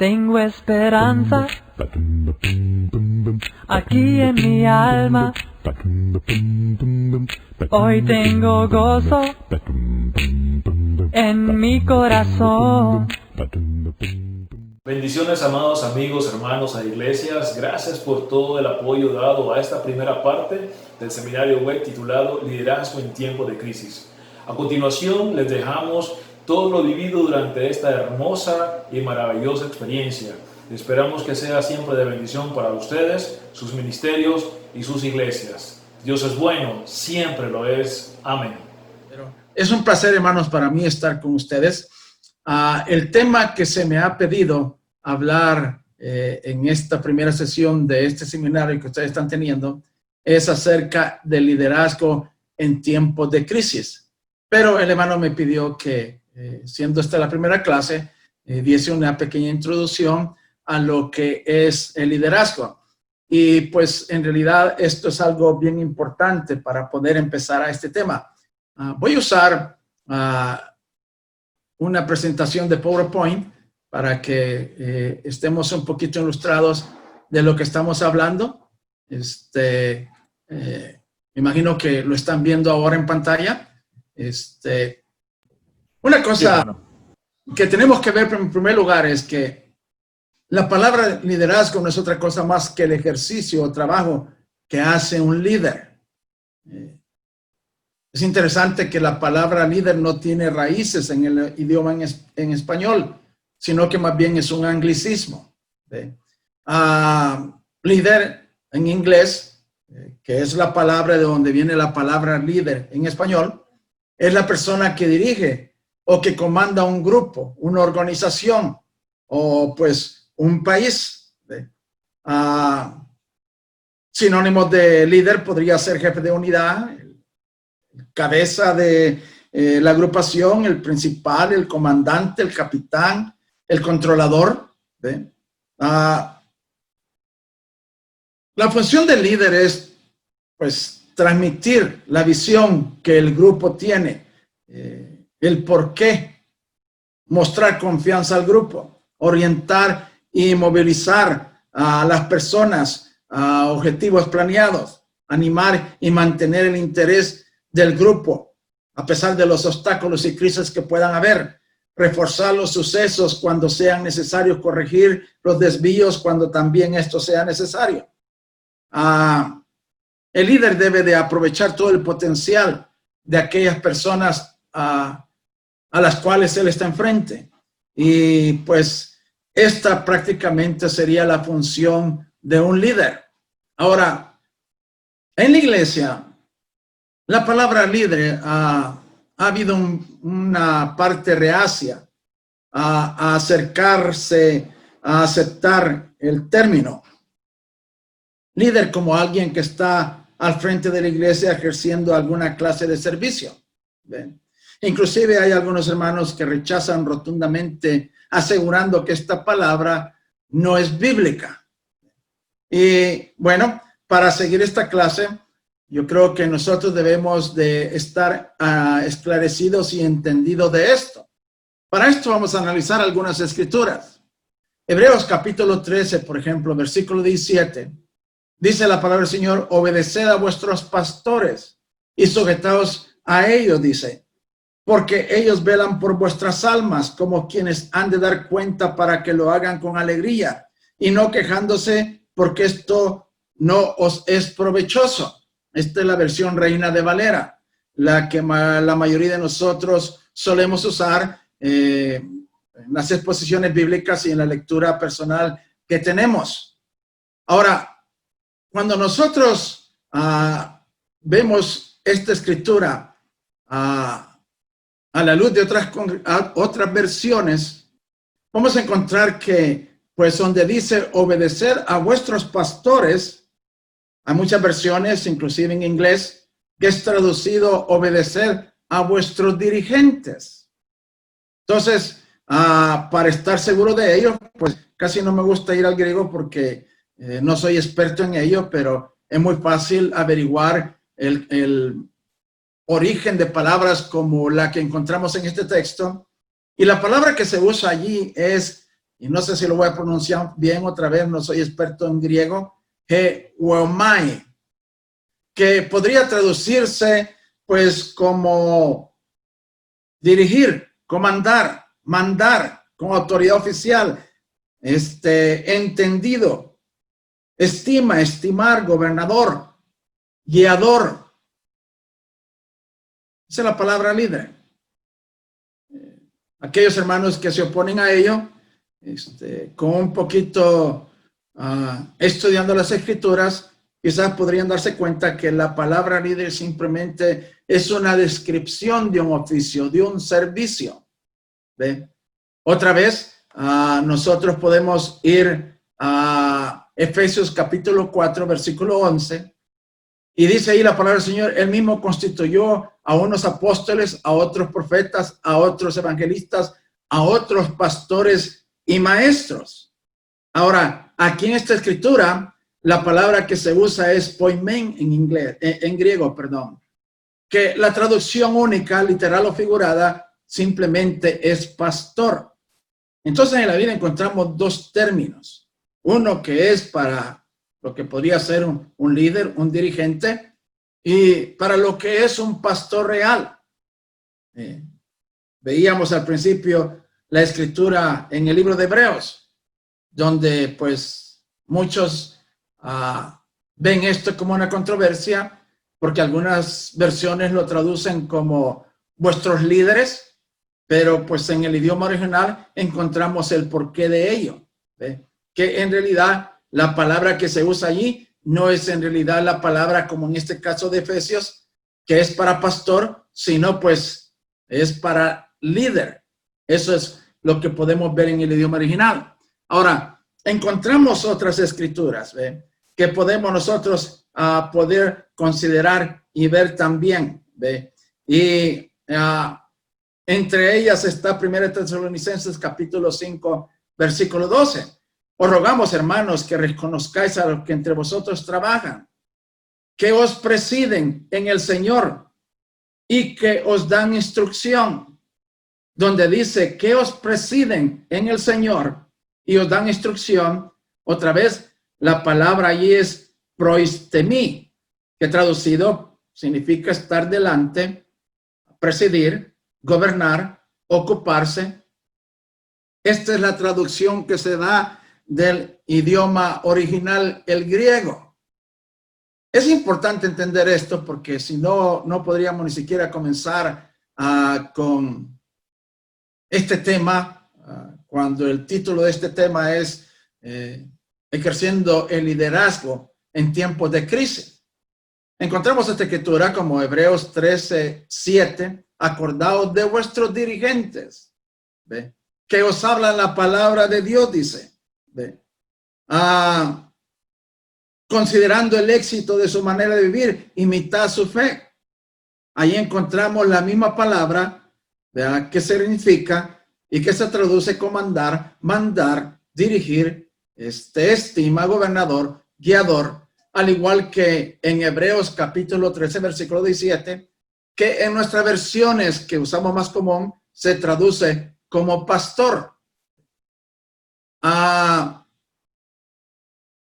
Tengo esperanza aquí en mi alma. Hoy tengo gozo en mi corazón. Bendiciones, amados amigos, hermanos a iglesias. Gracias por todo el apoyo dado a esta primera parte del seminario web titulado Liderazgo en tiempo de crisis. A continuación les dejamos todo lo vivido durante esta hermosa y maravillosa experiencia. Esperamos que sea siempre de bendición para ustedes, sus ministerios y sus iglesias. Dios es bueno, siempre lo es. Amén. Es un placer, hermanos, para mí estar con ustedes. El tema que se me ha pedido hablar en esta primera sesión de este seminario que ustedes están teniendo es acerca del liderazgo en tiempos de crisis. Pero el hermano me pidió que, siendo esta la primera clase, diese una pequeña introducción a lo que es el liderazgo. Y pues en realidad esto es algo bien importante para poder empezar a este tema. Voy a usar una presentación de PowerPoint para que estemos un poquito ilustrados de lo que estamos hablando. Me imagino que lo están viendo ahora en pantalla. Una cosa que tenemos que ver en primer lugar es que la palabra liderazgo no es otra cosa más que el ejercicio o trabajo que hace un líder. Es interesante que la palabra líder no tiene raíces en el idioma en español, sino que más bien es un anglicismo. Líder en inglés, que es la palabra de donde viene la palabra líder en español, es la persona que dirige o que comanda un grupo, una organización o pues un país. Sinónimos de líder podría ser jefe de unidad, cabeza de la agrupación, el principal, el comandante, el capitán, el controlador. La función del líder es, pues, transmitir la visión que el grupo tiene, el por qué, mostrar confianza al grupo, orientar y movilizar a las personas a objetivos planeados, animar y mantener el interés del grupo, a pesar de los obstáculos y crisis que puedan haber, reforzar los sucesos cuando sean necesarios, corregir los desvíos cuando también esto sea necesario. El líder debe de aprovechar todo el potencial de aquellas personas a las cuales él está enfrente. Y pues esta prácticamente sería la función de un líder. Ahora, en la iglesia, la palabra líder ha habido una parte reacia a acercarse, a aceptar el término líder como alguien que está al frente de la iglesia ejerciendo alguna clase de servicio. ¿Ven? Inclusive hay algunos hermanos que rechazan rotundamente, asegurando que esta palabra no es bíblica. Y bueno, para seguir esta clase, yo creo que nosotros debemos de estar esclarecidos y entendidos de esto. Para esto vamos a analizar algunas escrituras. Hebreos capítulo 13, por ejemplo, versículo 17. Dice la palabra del Señor: obedeced a vuestros pastores y sujetaos a ellos, dice, porque ellos velan por vuestras almas como quienes han de dar cuenta, para que lo hagan con alegría y no quejándose, porque esto no os es provechoso. Esta es la versión Reina de Valera, la que la mayoría de nosotros solemos usar en las exposiciones bíblicas y en la lectura personal que tenemos. Ahora, cuando nosotros vemos esta escritura a la luz de otras versiones, vamos a encontrar que, pues, donde dice obedecer a vuestros pastores, hay muchas versiones, inclusive en inglés, que es traducido obedecer a vuestros dirigentes. Entonces, para estar seguro de ello, pues casi no me gusta ir al griego porque no soy experto en ello, pero es muy fácil averiguar el origen de palabras como la que encontramos en este texto. Y la palabra que se usa allí es y no sé si lo voy a pronunciar bien otra vez, no soy experto en griego, Heomai, que podría traducirse pues como dirigir, comandar, mandar, con autoridad oficial, entendido, estima, estimar, gobernador, guiador. Esa es la palabra líder. Aquellos hermanos que se oponen a ello, con un poquito estudiando las escrituras, quizás podrían darse cuenta que la palabra líder simplemente es una descripción de un oficio, de un servicio. ¿Ve? Otra vez, nosotros podemos ir a Efesios capítulo 4, versículo 11, y dice ahí la palabra del Señor: Él mismo constituyó a unos apóstoles, a otros profetas, a otros evangelistas, a otros pastores y maestros. Ahora, aquí en esta escritura, la palabra que se usa es poimen en griego, que la traducción única, literal o figurada, simplemente es pastor. Entonces en la Biblia encontramos dos términos. Uno que es para lo que podría ser un líder, un dirigente, y para lo que es un pastor real. Veíamos al principio la escritura en el libro de Hebreos, donde pues muchos ven esto como una controversia, porque algunas versiones lo traducen como vuestros líderes, pero pues en el idioma original encontramos el porqué de ello, ¿ve? Que en realidad la palabra que se usa allí no es en realidad la palabra como en este caso de Efesios, que es para pastor, sino pues es para líder. Eso es lo que podemos ver en el idioma original. Ahora, encontramos otras escrituras, ¿ve? Que podemos nosotros poder considerar y ver también, ¿ve? Y entre ellas está 1 Tesalonicenses capítulo 5, versículo 12. Os rogamos, hermanos, que reconozcáis a los que entre vosotros trabajan, que os presiden en el Señor y que os dan instrucción. Donde dice que os presiden en el Señor y os dan instrucción, otra vez la palabra allí es proistemi, que traducido significa estar delante, presidir, gobernar, ocuparse. Esta es la traducción que se da del idioma original, el griego. Es importante entender esto porque si no, no podríamos ni siquiera comenzar con este tema, cuando el título de este tema es ejerciendo el liderazgo en tiempos de crisis. Encontramos esta escritura como Hebreos 13, 7, acordaos de vuestros dirigentes, ¿ve? Que os hablan la palabra de Dios, dice. Considerando el éxito de su manera de vivir, imitad su fe. Ahí encontramos la misma palabra, ¿verdad? Que significa y que se traduce comandar, mandar, dirigir, estima, gobernador, guiador, al igual que en Hebreos capítulo 13, versículo 17, que en nuestras versiones que usamos más común se traduce como pastor.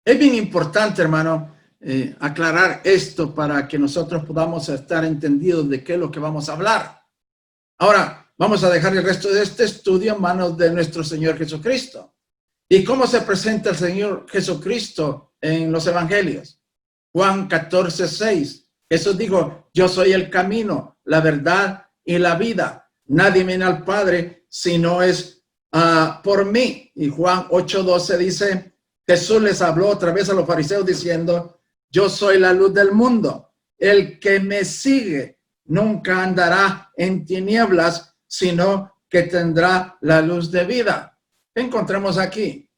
Es bien importante, hermano, aclarar esto para que nosotros podamos estar entendidos de qué es lo que vamos a hablar. Ahora, vamos a dejar el resto de este estudio en manos de nuestro Señor Jesucristo. ¿Y cómo se presenta el Señor Jesucristo en los evangelios? Juan 14, 6. Jesús dijo: yo soy el camino, la verdad y la vida. Nadie viene al Padre si no es por mí. Y Juan 8:12 dice: Jesús les habló otra vez a los fariseos diciendo: yo soy la luz del mundo. El que me sigue nunca andará en tinieblas, sino que tendrá la luz de vida. Encontramos aquí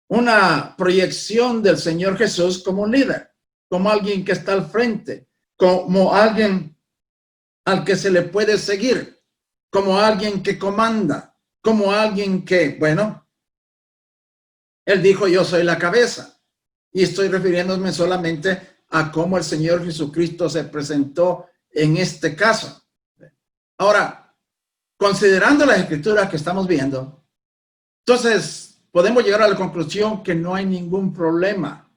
una proyección del Señor Jesús como un líder, como alguien que está al frente, como alguien al que se le puede seguir, como alguien que comanda, como alguien que, bueno, él dijo: yo soy la cabeza. Y estoy refiriéndome solamente a cómo el Señor Jesucristo se presentó en este caso. Ahora, considerando las escrituras que estamos viendo, entonces podemos llegar a la conclusión que no hay ningún problema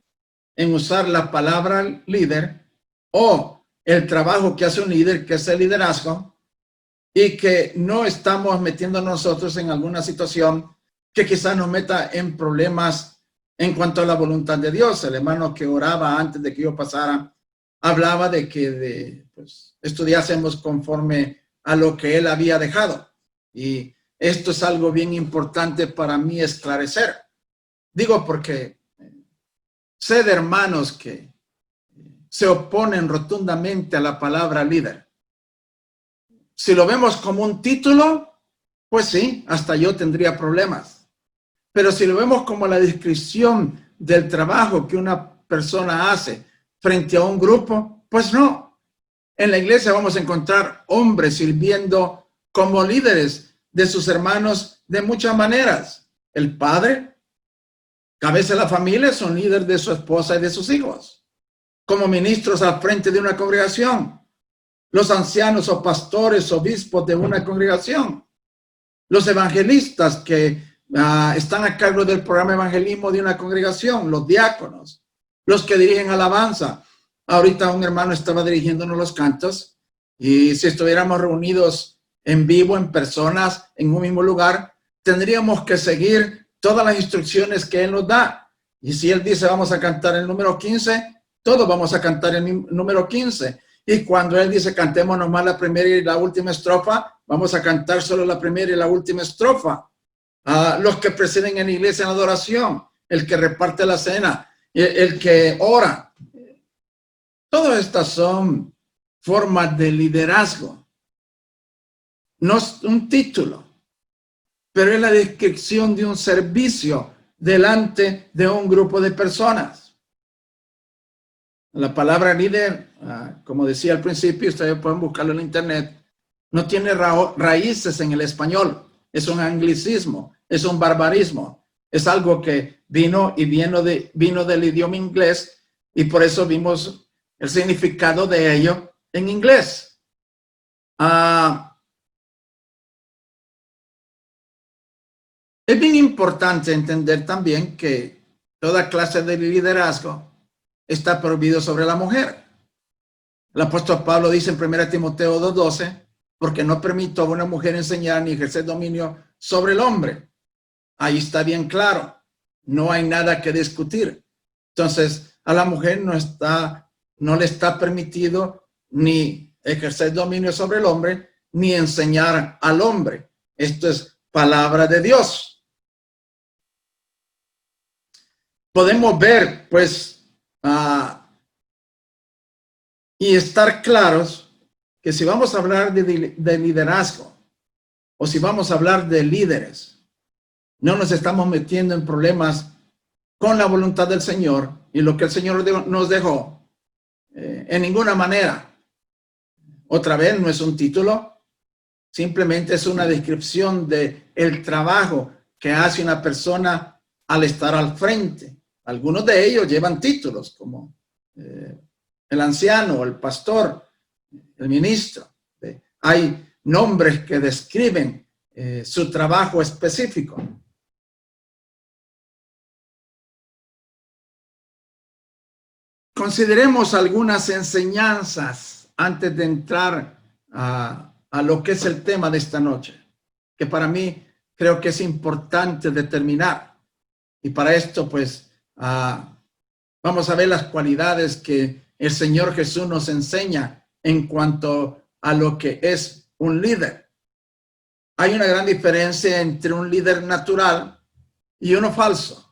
en usar la palabra líder o el trabajo que hace un líder, que es el liderazgo, y que no estamos metiendo nosotros en alguna situación que quizás nos meta en problemas en cuanto a la voluntad de Dios. El hermano que oraba antes de que yo pasara hablaba de que estudiásemos conforme a lo que él había dejado. Y esto es algo bien importante para mí esclarecer. Digo porque sé de hermanos que se oponen rotundamente a la palabra líder. Si lo vemos como un título, pues sí, hasta yo tendría problemas. Pero si lo vemos como la descripción del trabajo que una persona hace frente a un grupo, pues no. En la iglesia vamos a encontrar hombres sirviendo como líderes de sus hermanos de muchas maneras. El padre, cabeza de la familia, es un líder de su esposa y de sus hijos. Como ministros al frente de una congregación. Los ancianos o pastores, obispos de una congregación. Los evangelistas que están a cargo del programa de evangelismo de una congregación. Los diáconos. Los que dirigen alabanza. Ahorita un hermano estaba dirigiéndonos los cantos. Y si estuviéramos reunidos en vivo, en personas, en un mismo lugar, tendríamos que seguir todas las instrucciones que él nos da. Y si él dice vamos a cantar el número 15, todos vamos a cantar el número 15. Y cuando él dice cantemos nomás la primera y la última estrofa, vamos a cantar solo la primera y la última estrofa. Los que presiden en la iglesia en adoración, el que reparte la cena, el que ora. Todas estas son formas de liderazgo. No es un título, pero es la descripción de un servicio delante de un grupo de personas. La palabra líder, como decía al principio, ustedes pueden buscarlo en internet, no tiene raíces en el español. Es un anglicismo, es un barbarismo. Es algo que vino del idioma inglés y por eso vimos el significado de ello en inglés. Es bien importante entender también que toda clase de liderazgo está prohibido sobre la mujer. El apóstol Pablo dice en 1 Timoteo 2:12, porque no permito a una mujer enseñar ni ejercer dominio sobre el hombre. Ahí está bien claro. No hay nada que discutir. Entonces, a la mujer no le está permitido ni ejercer dominio sobre el hombre, ni enseñar al hombre. Esto es palabra de Dios. Podemos ver, pues, y estar claros que si vamos a hablar de liderazgo o si vamos a hablar de líderes, no nos estamos metiendo en problemas con la voluntad del Señor y lo que el Señor nos dejó en ninguna manera. Otra vez, no es un título, simplemente es una descripción de el trabajo que hace una persona al estar al frente. Algunos de ellos llevan títulos como el anciano, el pastor, el ministro. Hay nombres que describen su trabajo específico. Consideremos algunas enseñanzas antes de entrar a lo que es el tema de esta noche, que para mí creo que es importante determinar. Y para esto, pues, vamos a ver las cualidades que el Señor Jesús nos enseña en cuanto a lo que es un líder. Hay una gran diferencia entre un líder natural y uno falso.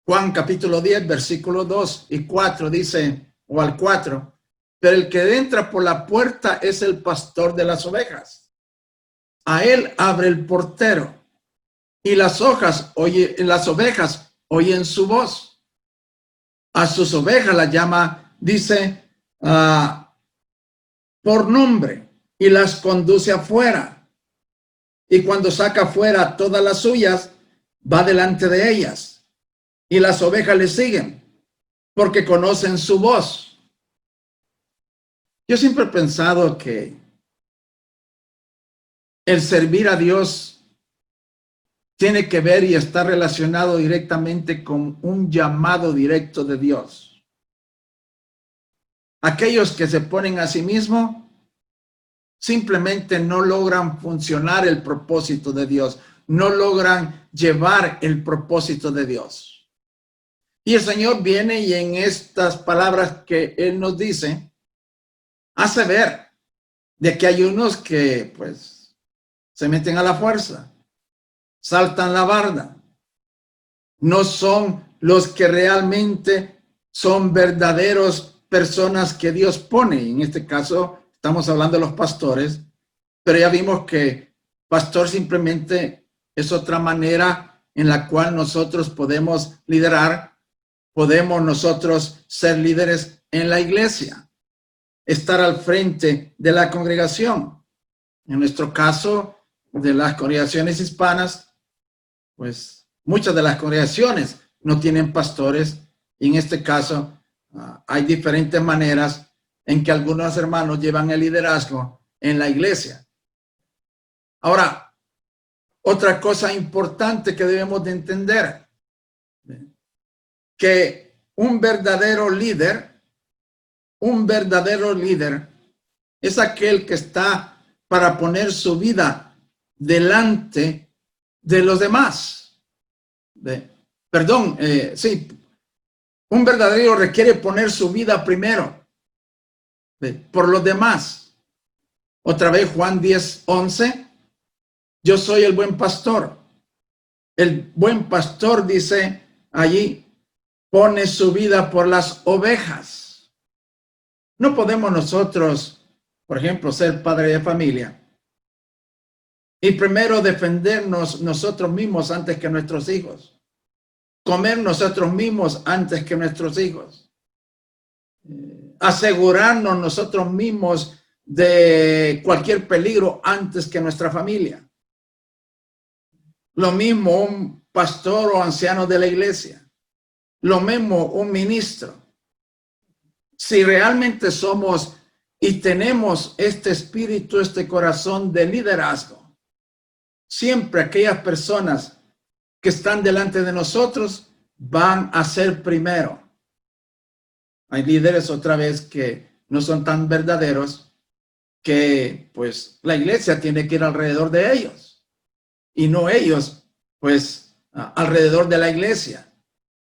Juan capítulo 10, versículo 2 y 4 dice, o al 4, pero el que entra por la puerta es el pastor de las ovejas. A él abre el portero y las ovejas oyen su voz. A sus ovejas las llama, dice, por nombre y las conduce afuera. Y cuando saca afuera todas las suyas, va delante de ellas. Y las ovejas le siguen porque conocen su voz. Yo siempre he pensado que el servir a Dios tiene que ver y está relacionado directamente con un llamado directo de Dios. Aquellos que se ponen a sí mismos simplemente no logran funcionar el propósito de Dios, no logran llevar el propósito de Dios. Y el Señor viene y en estas palabras que Él nos dice, hace ver de que hay unos que pues se meten a la fuerza, saltan la barda, no son los que realmente son verdaderos personas que Dios pone. En este caso estamos hablando de los pastores, pero ya vimos que pastor simplemente es otra manera en la cual nosotros podemos liderar, podemos nosotros ser líderes en la iglesia, estar al frente de la congregación. En nuestro caso, de las congregaciones hispanas, pues muchas de las congregaciones no tienen pastores, y en este caso hay diferentes maneras en que algunos hermanos llevan el liderazgo en la iglesia. Ahora, otra cosa importante que debemos de entender, que un verdadero líder es aquel que está para poner su vida delante de los demás. Un verdadero requiere poner su vida primero por los demás. Otra vez Juan 10:11, yo soy el buen pastor. El buen pastor, dice allí, pone su vida por las ovejas. No podemos nosotros, por ejemplo, ser padre de familia y primero defendernos nosotros mismos antes que nuestros hijos, comer nosotros mismos antes que nuestros hijos, asegurarnos nosotros mismos de cualquier peligro antes que nuestra familia. Lo mismo un pastor o anciano de la iglesia, lo mismo un ministro. Si realmente somos y tenemos este espíritu, este corazón de liderazgo, siempre aquellas personas que están delante de nosotros van a ser primero. Hay líderes otra vez que no son tan verdaderos, que pues la iglesia tiene que ir alrededor de ellos y no ellos pues alrededor de la iglesia,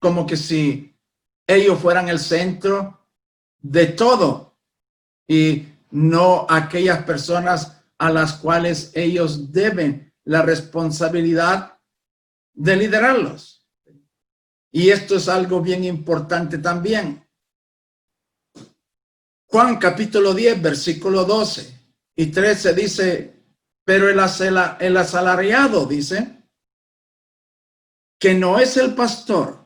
como que si ellos fueran el centro de todo y no aquellas personas a las cuales ellos deben la responsabilidad de liderarlos. Y esto es algo bien importante también. Juan capítulo 10, versículo 12 y 13 dice, pero el asalariado, dice, que no es el pastor,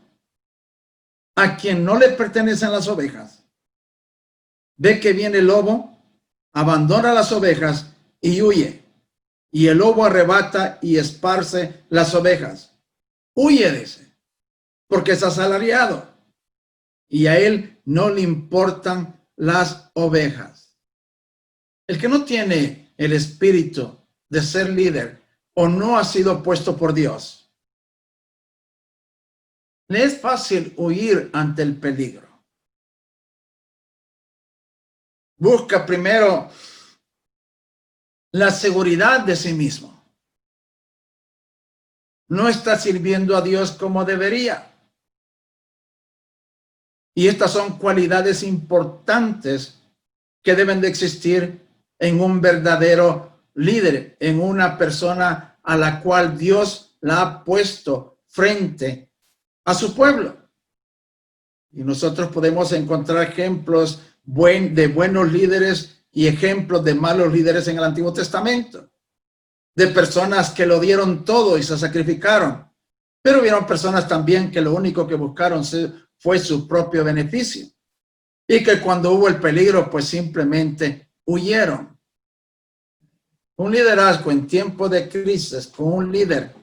a quien no le pertenecen las ovejas, ve que viene el lobo, abandona las ovejas y huye. Y el lobo arrebata y esparce las ovejas. Huye, dice, porque es asalariado y a él no le importan las ovejas. El que no tiene el espíritu de ser líder o no ha sido puesto por Dios, le es fácil huir ante el peligro. Busca primero la seguridad de sí mismo. No está sirviendo a Dios como debería. Y estas son cualidades importantes que deben de existir en un verdadero líder, en una persona a la cual Dios la ha puesto frente a su pueblo. Y nosotros podemos encontrar ejemplos de buenos líderes y ejemplos de malos líderes en el Antiguo Testamento, de personas que lo dieron todo y se sacrificaron, pero hubieron personas también que lo único que buscaron fue su propio beneficio y que cuando hubo el peligro pues simplemente huyeron. Un liderazgo en tiempo de crisis con un líder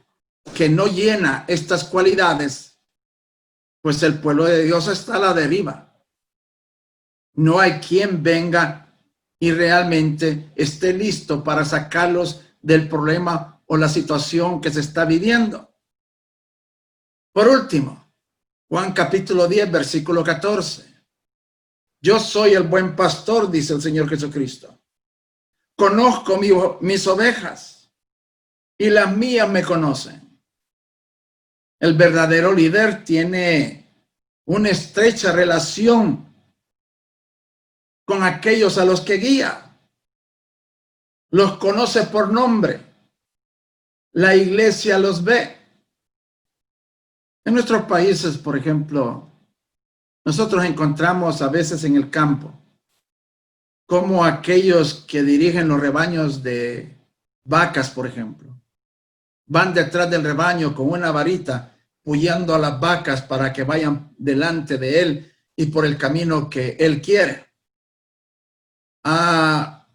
que no llena estas cualidades, pues el pueblo de Dios está a la deriva. No hay quien venga y realmente esté listo para sacarlos del problema o la situación que se está viviendo. Por último, Juan capítulo 10, versículo 14. Yo soy el buen pastor, dice el Señor Jesucristo. Conozco mis ovejas y las mías me conocen. El verdadero líder tiene una estrecha relación con aquellos a los que guía. Los conoce por nombre. La iglesia los ve. En nuestros países, por ejemplo, nosotros encontramos a veces en el campo como aquellos que dirigen los rebaños de vacas, por ejemplo, van detrás del rebaño con una varita, puyando a las vacas para que vayan delante de él y por el camino que él quiere. Esta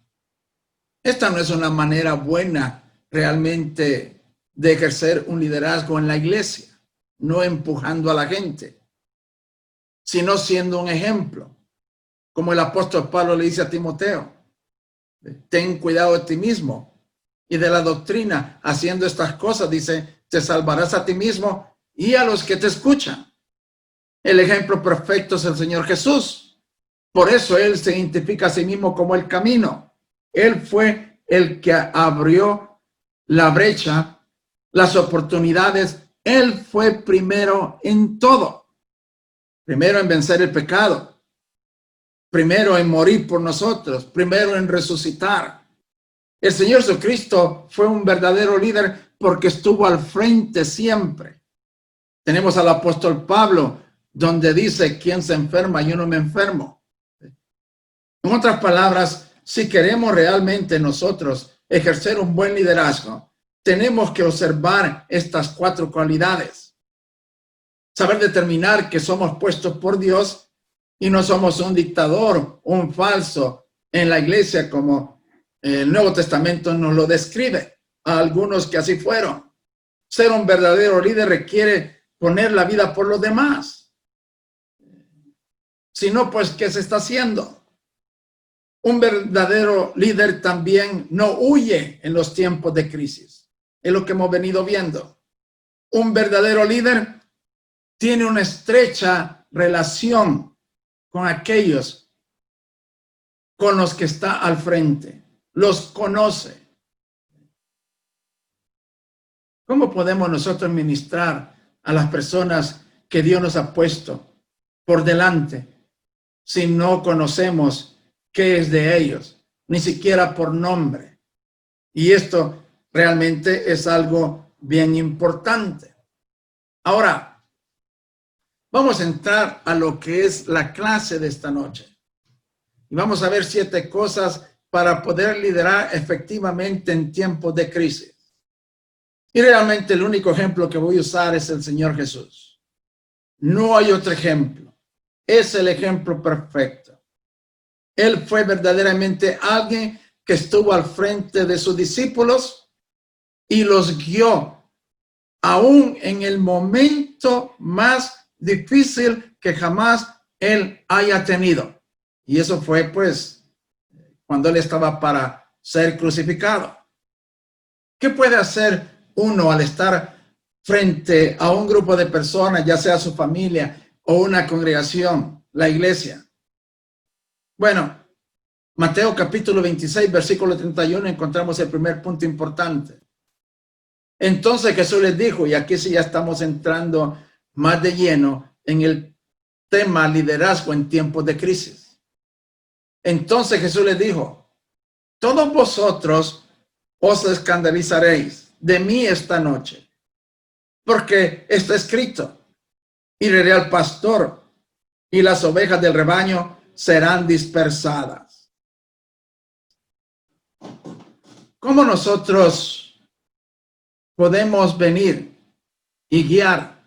no es una manera buena realmente de ejercer un liderazgo en la iglesia, no empujando a la gente, sino siendo un ejemplo. Como el apóstol Pablo le dice a Timoteo, ten cuidado de ti mismo y de la doctrina. Haciendo estas cosas, dice, te salvarás a ti mismo y a los que te escuchan. El ejemplo perfecto es el Señor Jesús. Por eso Él se identifica a sí mismo como el camino. Él fue el que abrió la brecha, las oportunidades. Él fue primero en todo. Primero en vencer el pecado. Primero en morir por nosotros, primero en resucitar. El Señor Jesucristo fue un verdadero líder porque estuvo al frente siempre. Tenemos al apóstol Pablo, donde dice, ¿quién se enferma? Yo no me enfermo. En otras palabras, si queremos realmente nosotros ejercer un buen liderazgo, tenemos que observar estas 4 cualidades. Saber determinar que somos puestos por Dios y no somos un dictador, un falso en la iglesia como el Nuevo Testamento nos lo describe. A algunos que así fueron. Ser un verdadero líder requiere poner la vida por los demás. Si no, pues, ¿qué se está haciendo? Un verdadero líder también no huye en los tiempos de crisis. Es lo que hemos venido viendo. Un verdadero líder tiene una estrecha relación con aquellos con los que está al frente, los conoce. ¿Cómo podemos nosotros ministrar a las personas que Dios nos ha puesto por delante si no conocemos qué es de ellos, ni siquiera por nombre? Y esto realmente es algo bien importante. Ahora, vamos a entrar a lo que es la clase de esta noche. Y vamos a ver 7 cosas para poder liderar efectivamente en tiempos de crisis. Y realmente el único ejemplo que voy a usar es el Señor Jesús. No hay otro ejemplo. Es el ejemplo perfecto. Él fue verdaderamente alguien que estuvo al frente de sus discípulos y los guió aún en el momento más difícil que jamás él haya tenido. Y eso fue pues cuando él estaba para ser crucificado. ¿Qué puede hacer uno al estar frente a un grupo de personas, ya sea su familia o una congregación, la iglesia? Bueno, Mateo capítulo 26, versículo 31, encontramos el primer punto importante. Entonces Jesús les dijo, y aquí sí ya estamos entrando más de lleno en el tema liderazgo en tiempos de crisis. Entonces Jesús les dijo, todos vosotros os escandalizaréis de mí esta noche, porque está escrito, iré al pastor y las ovejas del rebaño serán dispersadas. ¿Cómo nosotros podemos venir y guiar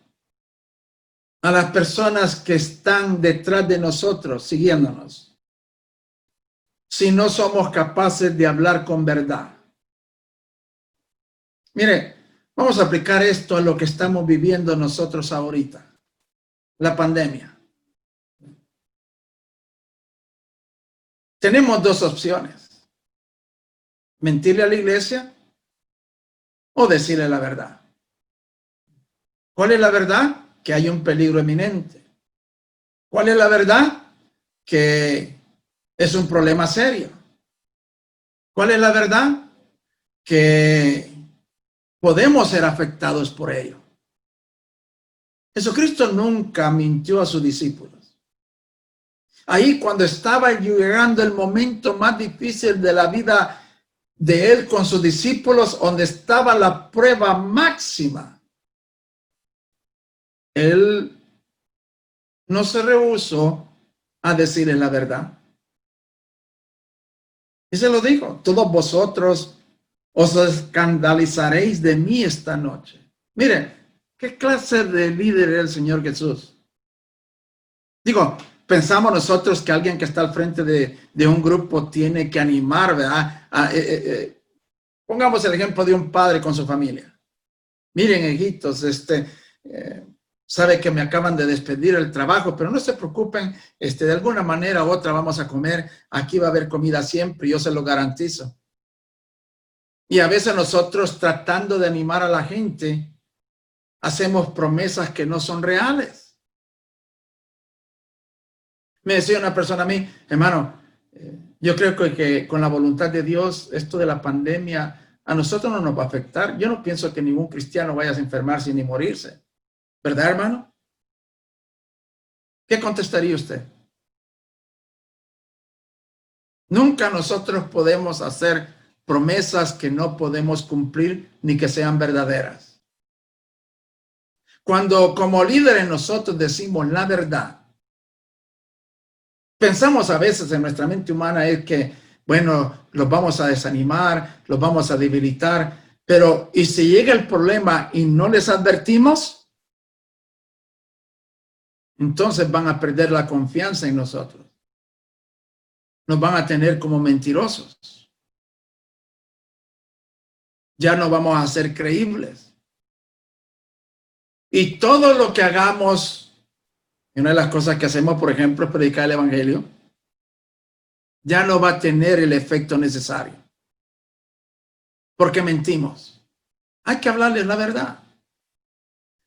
a las personas que están detrás de nosotros, siguiéndonos, si no somos capaces de hablar con verdad? Mire, vamos a aplicar esto a lo que estamos viviendo nosotros ahorita, la pandemia. Tenemos 2 opciones: mentirle a la iglesia o decirle la verdad. ¿Cuál es la verdad? Que hay un peligro eminente. ¿Cuál es la verdad? Que es un problema serio. ¿Cuál es la verdad? Que podemos ser afectados por ello. Jesucristo nunca mintió a sus discípulos. Ahí cuando estaba llegando el momento más difícil de la vida de él con sus discípulos, donde estaba la prueba máxima, él no se rehusó a decirles la verdad. Y se lo dijo: todos vosotros os escandalizaréis de mí esta noche. Miren, ¿qué clase de líder es el Señor Jesús? Digo, pensamos nosotros que alguien que está al frente de un grupo tiene que animar, ¿verdad? Pongamos el ejemplo de un padre con su familia. Miren, hijitos, sabe que me acaban de despedir del trabajo, pero no se preocupen, de alguna manera u otra vamos a comer. Aquí va a haber comida siempre, yo se lo garantizo. Y a veces nosotros, tratando de animar a la gente, hacemos promesas que no son reales. Me decía una persona a mí: hermano, yo creo que con la voluntad de Dios, esto de la pandemia a nosotros no nos va a afectar. Yo no pienso que ningún cristiano vaya a enfermarse ni morirse. ¿Verdad, hermano? ¿Qué contestaría usted? Nunca nosotros podemos hacer promesas que no podemos cumplir ni que sean verdaderas. Cuando como líderes nosotros decimos la verdad, pensamos a veces en nuestra mente humana es que, bueno, los vamos a desanimar, los vamos a debilitar, pero ¿y si llega el problema y no les advertimos? Entonces van a perder la confianza en nosotros. Nos van a tener como mentirosos. Ya no vamos a ser creíbles. Y todo lo que hagamos, una de las cosas que hacemos, por ejemplo, es predicar el evangelio, ya no va a tener el efecto necesario. Porque mentimos. Hay que hablarles la verdad.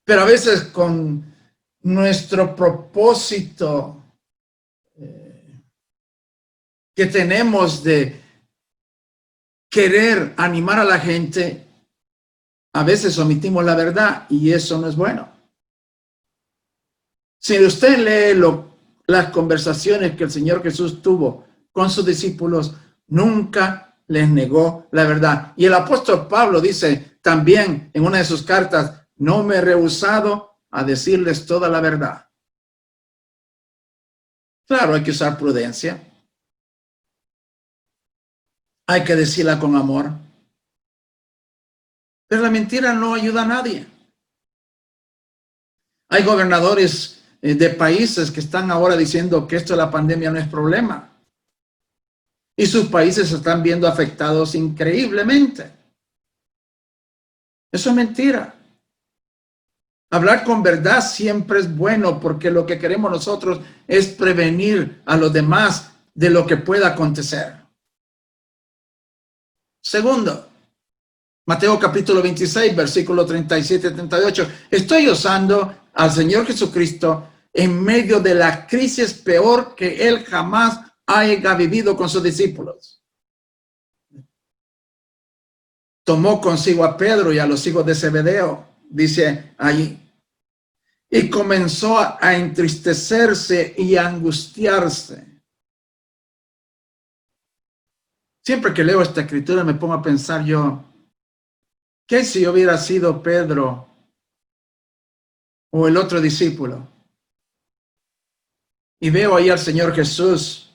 Pero a veces con nuestro propósito que tenemos de querer animar a la gente, a veces omitimos la verdad y eso no es bueno. Si usted lee las conversaciones que el Señor Jesús tuvo con sus discípulos, nunca les negó la verdad. Y el apóstol Pablo dice también en una de sus cartas: no me he rehusado a decirles toda la verdad. Claro, hay que usar prudencia. Hay que decirla con amor. Pero la mentira no ayuda a nadie. Hay gobernadores de países que están ahora diciendo que esto de la pandemia no es problema. Y sus países se están viendo afectados increíblemente. Eso es mentira. Hablar con verdad siempre es bueno, porque lo que queremos nosotros es prevenir a los demás de lo que pueda acontecer. Segundo, Mateo capítulo 26, versículo 37 y 38. Estoy usando al Señor Jesucristo en medio de la crisis peor que él jamás haya vivido con sus discípulos. Tomó consigo a Pedro y a los hijos de Zebedeo, dice allí, y comenzó a entristecerse y a angustiarse. Siempre que leo esta escritura me pongo a pensar yo, ¿qué si yo hubiera sido Pedro o el otro discípulo? Y veo ahí al Señor Jesús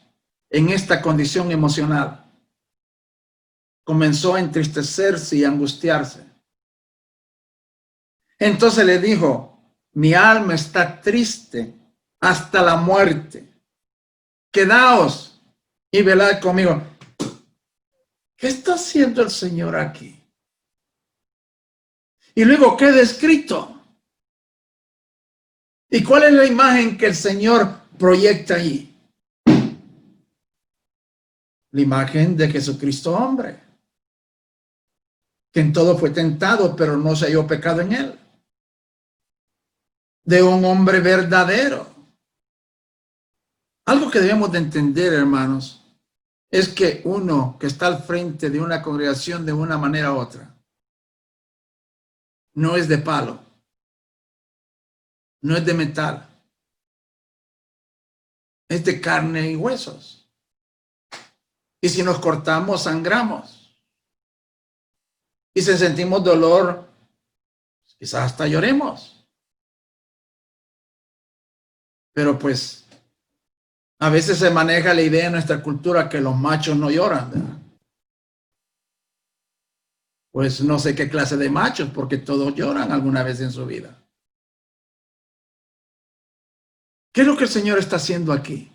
en esta condición emocional. Comenzó a entristecerse y a angustiarse. Entonces le dijo: mi alma está triste hasta la muerte. Quedaos y velad conmigo. ¿Qué está haciendo el Señor aquí? Y luego queda escrito. ¿Y cuál es la imagen que el Señor proyecta allí? La imagen de Jesucristo hombre. que en todo fue tentado, pero no se halló pecado en él. De un hombre verdadero. Algo que debemos de entender, hermanos, es que uno que está al frente de una congregación de una manera u otra, no es de palo, no es de metal, es de carne y huesos. Y si nos cortamos, sangramos. Y si sentimos dolor, quizás hasta lloremos. Pero pues, a veces se maneja la idea en nuestra cultura que los machos no lloran, ¿verdad? Pues no sé qué clase de machos, porque todos lloran alguna vez en su vida. ¿Qué es lo que el Señor está haciendo aquí?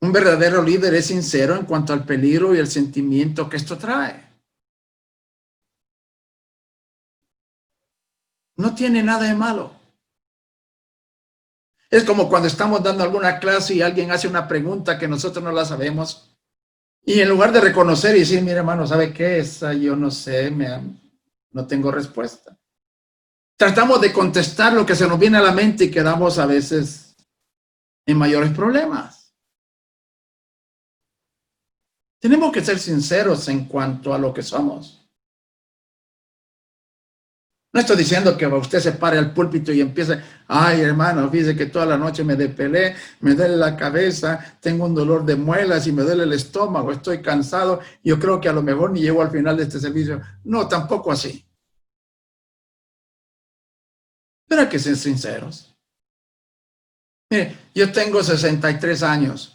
Un verdadero líder es sincero en cuanto al peligro y el sentimiento que esto trae. No tiene nada de malo. Es como cuando estamos dando alguna clase y alguien hace una pregunta que nosotros no la sabemos. Y en lugar de reconocer y decir, mire hermano, ¿sabe qué? Esa yo no sé, no tengo respuesta. Tratamos de contestar lo que se nos viene a la mente y quedamos a veces en mayores problemas. Tenemos que ser sinceros en cuanto a lo que somos. No estoy diciendo que usted se pare al púlpito y empiece, ay hermano, fíjese que toda la noche me depelé, me duele la cabeza, tengo un dolor de muelas y me duele el estómago, estoy cansado, yo creo que a lo mejor ni llego al final de este servicio. No, tampoco así. Pero hay que ser sinceros. Mire, yo tengo 63 años.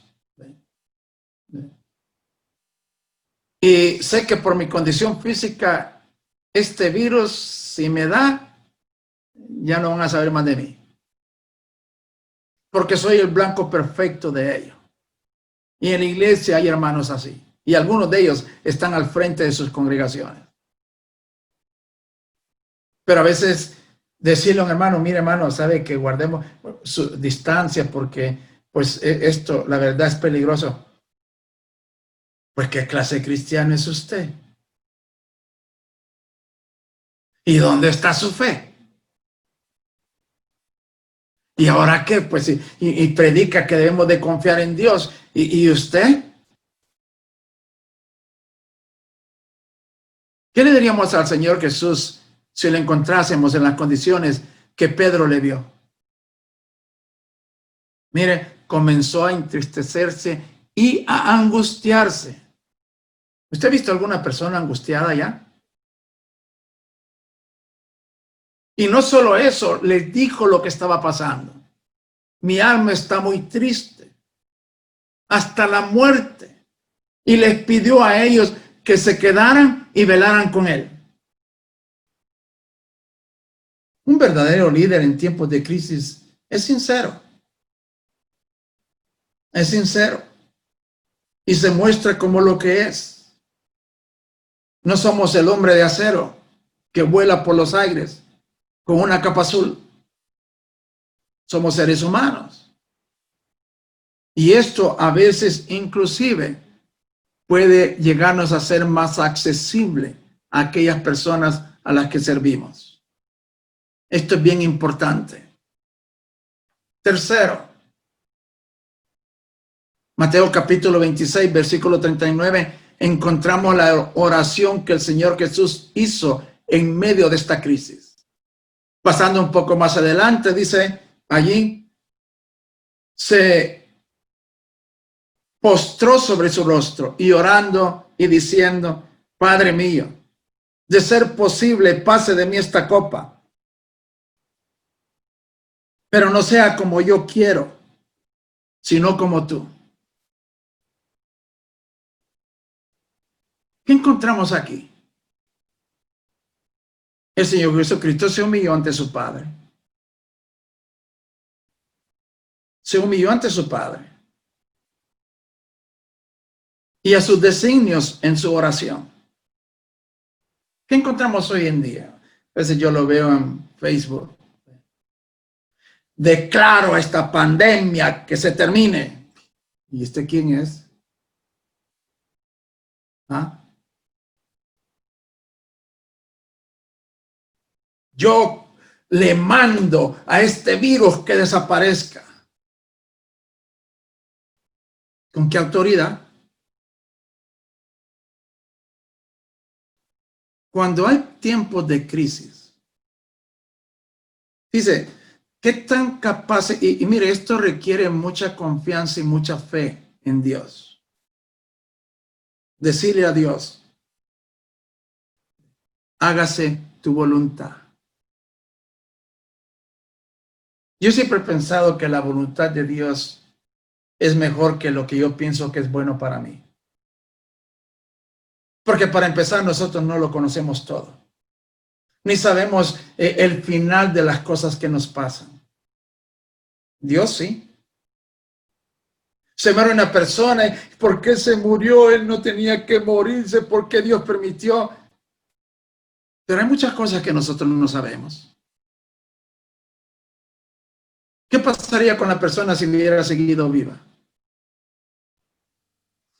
Y sé que por mi condición física, este virus, si me da, ya no van a saber más de mí. Porque soy el blanco perfecto de ello. Y en la iglesia hay hermanos así. Y algunos de ellos están al frente de sus congregaciones. Pero a veces decirle a un hermano, mire hermano, sabe que guardemos su distancia porque pues esto, la verdad, es peligroso. Pues ¿qué clase de cristiano es usted? ¿Y dónde está su fe? ¿Y ahora qué? Pues y predica que debemos de confiar en Dios. ¿Y usted? ¿Qué le diríamos al Señor Jesús si le encontrásemos en las condiciones que Pedro le vio? Mire, comenzó a entristecerse y a angustiarse. ¿Usted ha visto alguna persona angustiada ya? Y no solo eso, les dijo lo que estaba pasando. Mi alma está muy triste, hasta la muerte. Y les pidió a ellos que se quedaran y velaran con él. Un verdadero líder en tiempos de crisis es sincero. Es sincero. Y se muestra como lo que es. No somos el hombre de acero que vuela por los aires con una capa azul. Somos seres humanos. Y esto a veces inclusive puede llegarnos a ser más accesible a aquellas personas a las que servimos. Esto es bien importante. Tercero, Mateo capítulo 26, versículo 39, encontramos la oración que el Señor Jesús hizo en medio de esta crisis. Pasando un poco más adelante, dice, allí se postró sobre su rostro y orando y diciendo, Padre mío, de ser posible, pase de mí esta copa, pero no sea como yo quiero, sino como tú. ¿Qué encontramos aquí? El Señor Jesucristo se humilló ante su Padre. Se humilló ante su Padre. Y a sus designios en su oración. ¿Qué encontramos hoy en día? A veces yo lo veo en Facebook. Declaro esta pandemia que se termine. ¿Y este quién es? ¿Ah? Yo le mando a este virus que desaparezca. ¿Con qué autoridad? Cuando hay tiempos de crisis, dice, ¿qué tan capaces? Y mire, esto requiere mucha confianza y mucha fe en Dios. Decirle a Dios, hágase tu voluntad. Yo siempre he pensado que la voluntad de Dios es mejor que lo que yo pienso que es bueno para mí. Porque para empezar, nosotros no lo conocemos todo. Ni sabemos el final de las cosas que nos pasan. Dios sí. Se muere una persona, ¿por qué se murió? Él no tenía que morirse, ¿por qué Dios permitió? Pero hay muchas cosas que nosotros no sabemos. ¿Qué pasaría con la persona si hubiera seguido viva?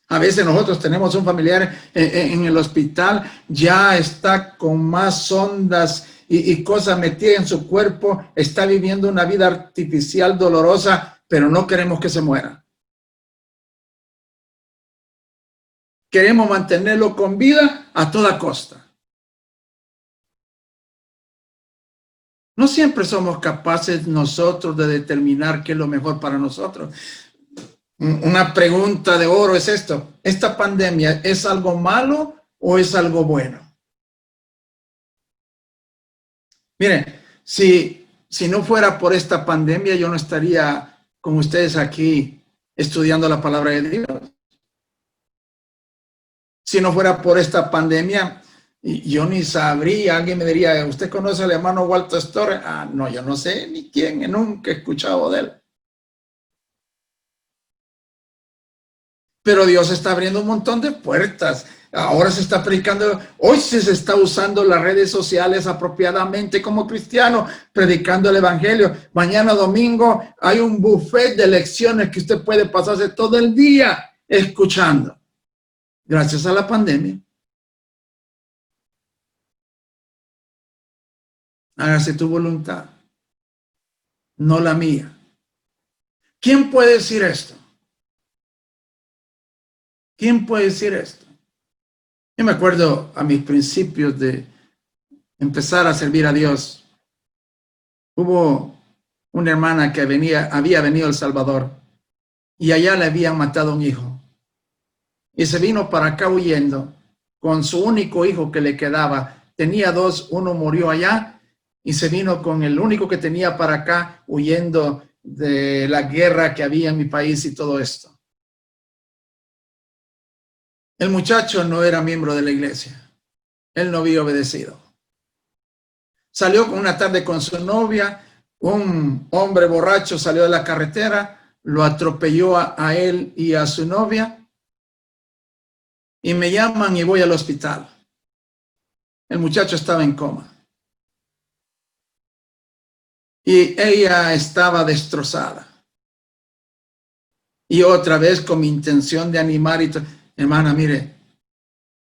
A veces nosotros tenemos un familiar en el hospital, ya está con más sondas y cosas metidas en su cuerpo, está viviendo una vida artificial dolorosa, pero no queremos que se muera. Queremos mantenerlo con vida a toda costa. No siempre somos capaces nosotros de determinar qué es lo mejor para nosotros. Una pregunta de oro es esto: ¿esta pandemia es algo malo o es algo bueno? Miren, si no fuera por esta pandemia, yo no estaría con ustedes aquí estudiando la palabra de Dios. Si no fuera por esta pandemia, yo ni sabría. Alguien me diría, ¿usted conoce al hermano Walter Storr? Ah, no, yo no sé ni quién, nunca he escuchado de él. Pero Dios está abriendo un montón de puertas. Ahora se está predicando, hoy se está usando las redes sociales apropiadamente como cristiano, predicando el evangelio. Mañana domingo hay un buffet de lecciones que usted puede pasarse todo el día escuchando. Gracias a la pandemia. Hágase tu voluntad, no la mía. ¿Quién puede decir esto? ¿Quién puede decir esto? Yo me acuerdo a mis principios de empezar a servir a Dios. Hubo una hermana que había venido a El Salvador y allá le habían matado un hijo. Y se vino para acá huyendo con su único hijo que le quedaba. Tenía dos, uno murió allá y se vino con el único que tenía para acá, huyendo de la guerra que había en mi país y todo esto. El muchacho no era miembro de la iglesia. Él no había obedecido. Salió una tarde con su novia. Un hombre borracho salió de la carretera, lo atropelló a él y a su novia. Y me llaman y voy al hospital. El muchacho estaba en coma. Y ella estaba destrozada. Y otra vez con mi intención de animar y todo. Hermana, mire,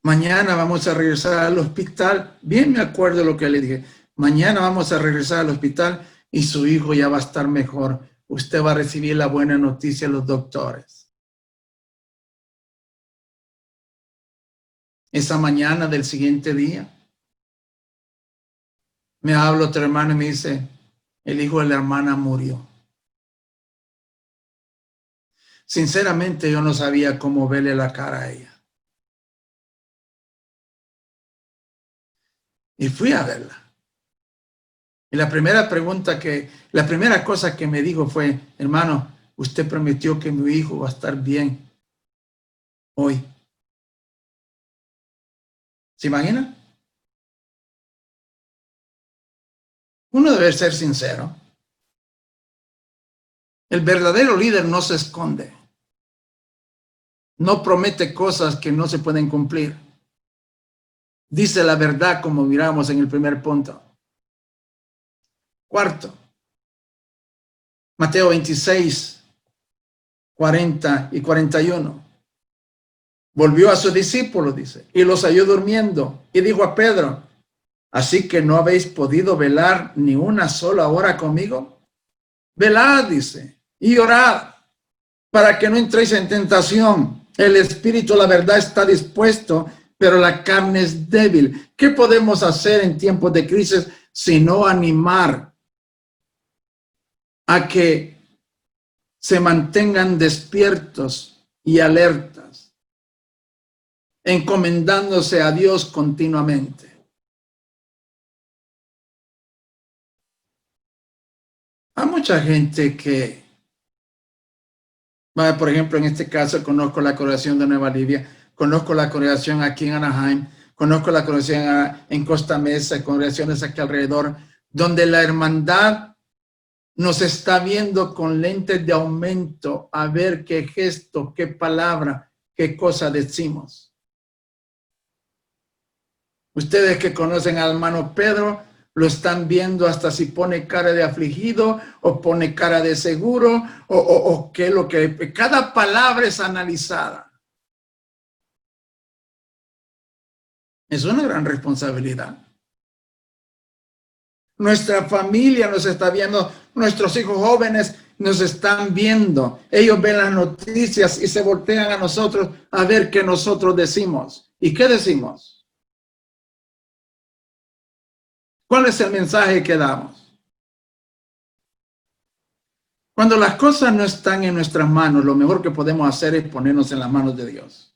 mañana vamos a regresar al hospital. Bien me acuerdo lo que le dije. Mañana vamos a regresar al hospital y su hijo ya va a estar mejor. Usted va a recibir la buena noticia de los doctores. Esa mañana del siguiente día, me habla otra hermana y me dice, el hijo de la hermana murió. Sinceramente, yo no sabía cómo verle la cara a ella. Y fui a verla. Y la primera cosa que me dijo fue, hermano, usted prometió que mi hijo va a estar bien hoy. ¿Se imagina? Uno debe ser sincero. El verdadero líder no se esconde. No promete cosas que no se pueden cumplir. Dice la verdad como miramos en el primer punto. Cuarto, Mateo 26, 40 y 41. Volvió a sus discípulos, dice, y los halló durmiendo. Y dijo a Pedro, Así que no habéis podido velar ni una sola hora conmigo. Velad, dice, y orad, para que no entréis en tentación. El espíritu, la verdad, está dispuesto, pero la carne es débil. ¿Qué podemos hacer en tiempos de crisis sino animar a que se mantengan despiertos y alertas, encomendándose a Dios continuamente? Hay mucha gente que, por ejemplo, en este caso conozco la congregación de Nueva Libia, conozco la congregación aquí en Anaheim, conozco la congregación en Costa Mesa, congregaciones aquí alrededor, donde la hermandad nos está viendo con lentes de aumento a ver qué gesto, qué palabra, qué cosa decimos. Ustedes que conocen al hermano Pedro, lo están viendo hasta si pone cara de afligido o pone cara de seguro o qué lo que... Cada palabra es analizada. Es una gran responsabilidad. Nuestra familia nos está viendo, nuestros hijos jóvenes nos están viendo. Ellos ven las noticias y se voltean a nosotros a ver qué nosotros decimos. ¿Y qué decimos? ¿Cuál es el mensaje que damos? Cuando las cosas no están en nuestras manos, lo mejor que podemos hacer es ponernos en las manos de Dios.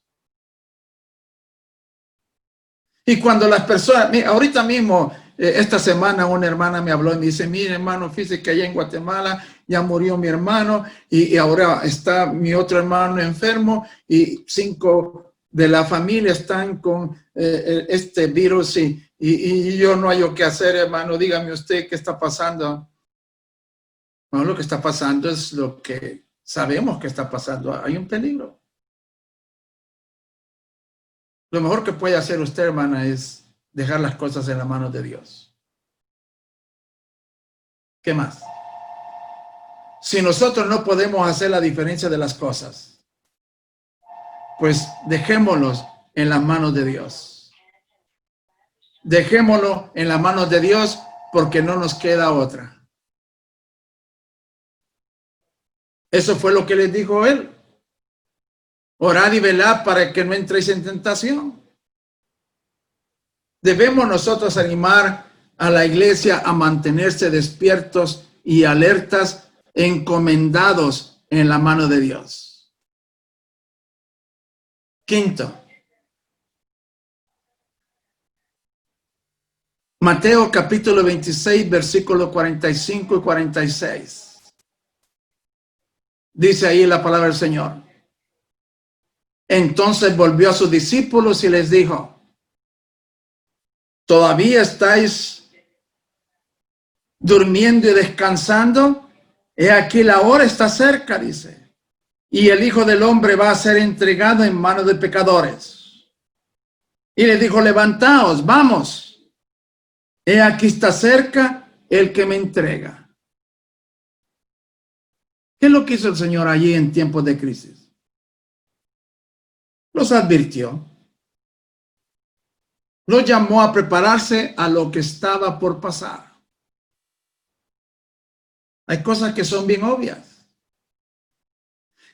Y cuando las personas, ahorita mismo, esta semana una hermana me habló y me dice, mire hermano, fíjese que allá en Guatemala ya murió mi hermano y ahora está mi otro hermano enfermo y 5 de la familia están con este virus y yo no hallo qué hacer, hermano. Dígame usted qué está pasando. No, lo que está pasando es lo que sabemos que está pasando. Hay un peligro. Lo mejor que puede hacer usted, hermana, es dejar las cosas en las manos de Dios. ¿Qué más? Si nosotros no podemos hacer la diferencia de las cosas, pues dejémoslos en las manos de Dios. Dejémoslo en las manos de Dios porque no nos queda otra. Eso fue lo que les dijo él. Orad y velad para que no entréis en tentación. Debemos nosotros animar a la iglesia a mantenerse despiertos y alertas, encomendados en la mano de Dios. Quinto, Mateo capítulo 26, versículos 45 y 46. Dice ahí la palabra del Señor. Entonces volvió a sus discípulos y les dijo, ¿todavía estáis durmiendo y descansando? He aquí la hora está cerca, dice. Y el Hijo del Hombre va a ser entregado en manos de pecadores. Y les dijo, levantaos, vamos. He aquí está cerca el que me entrega. ¿Qué es lo que hizo el Señor allí en tiempos de crisis? Los advirtió. Los llamó a prepararse a lo que estaba por pasar. Hay cosas que son bien obvias.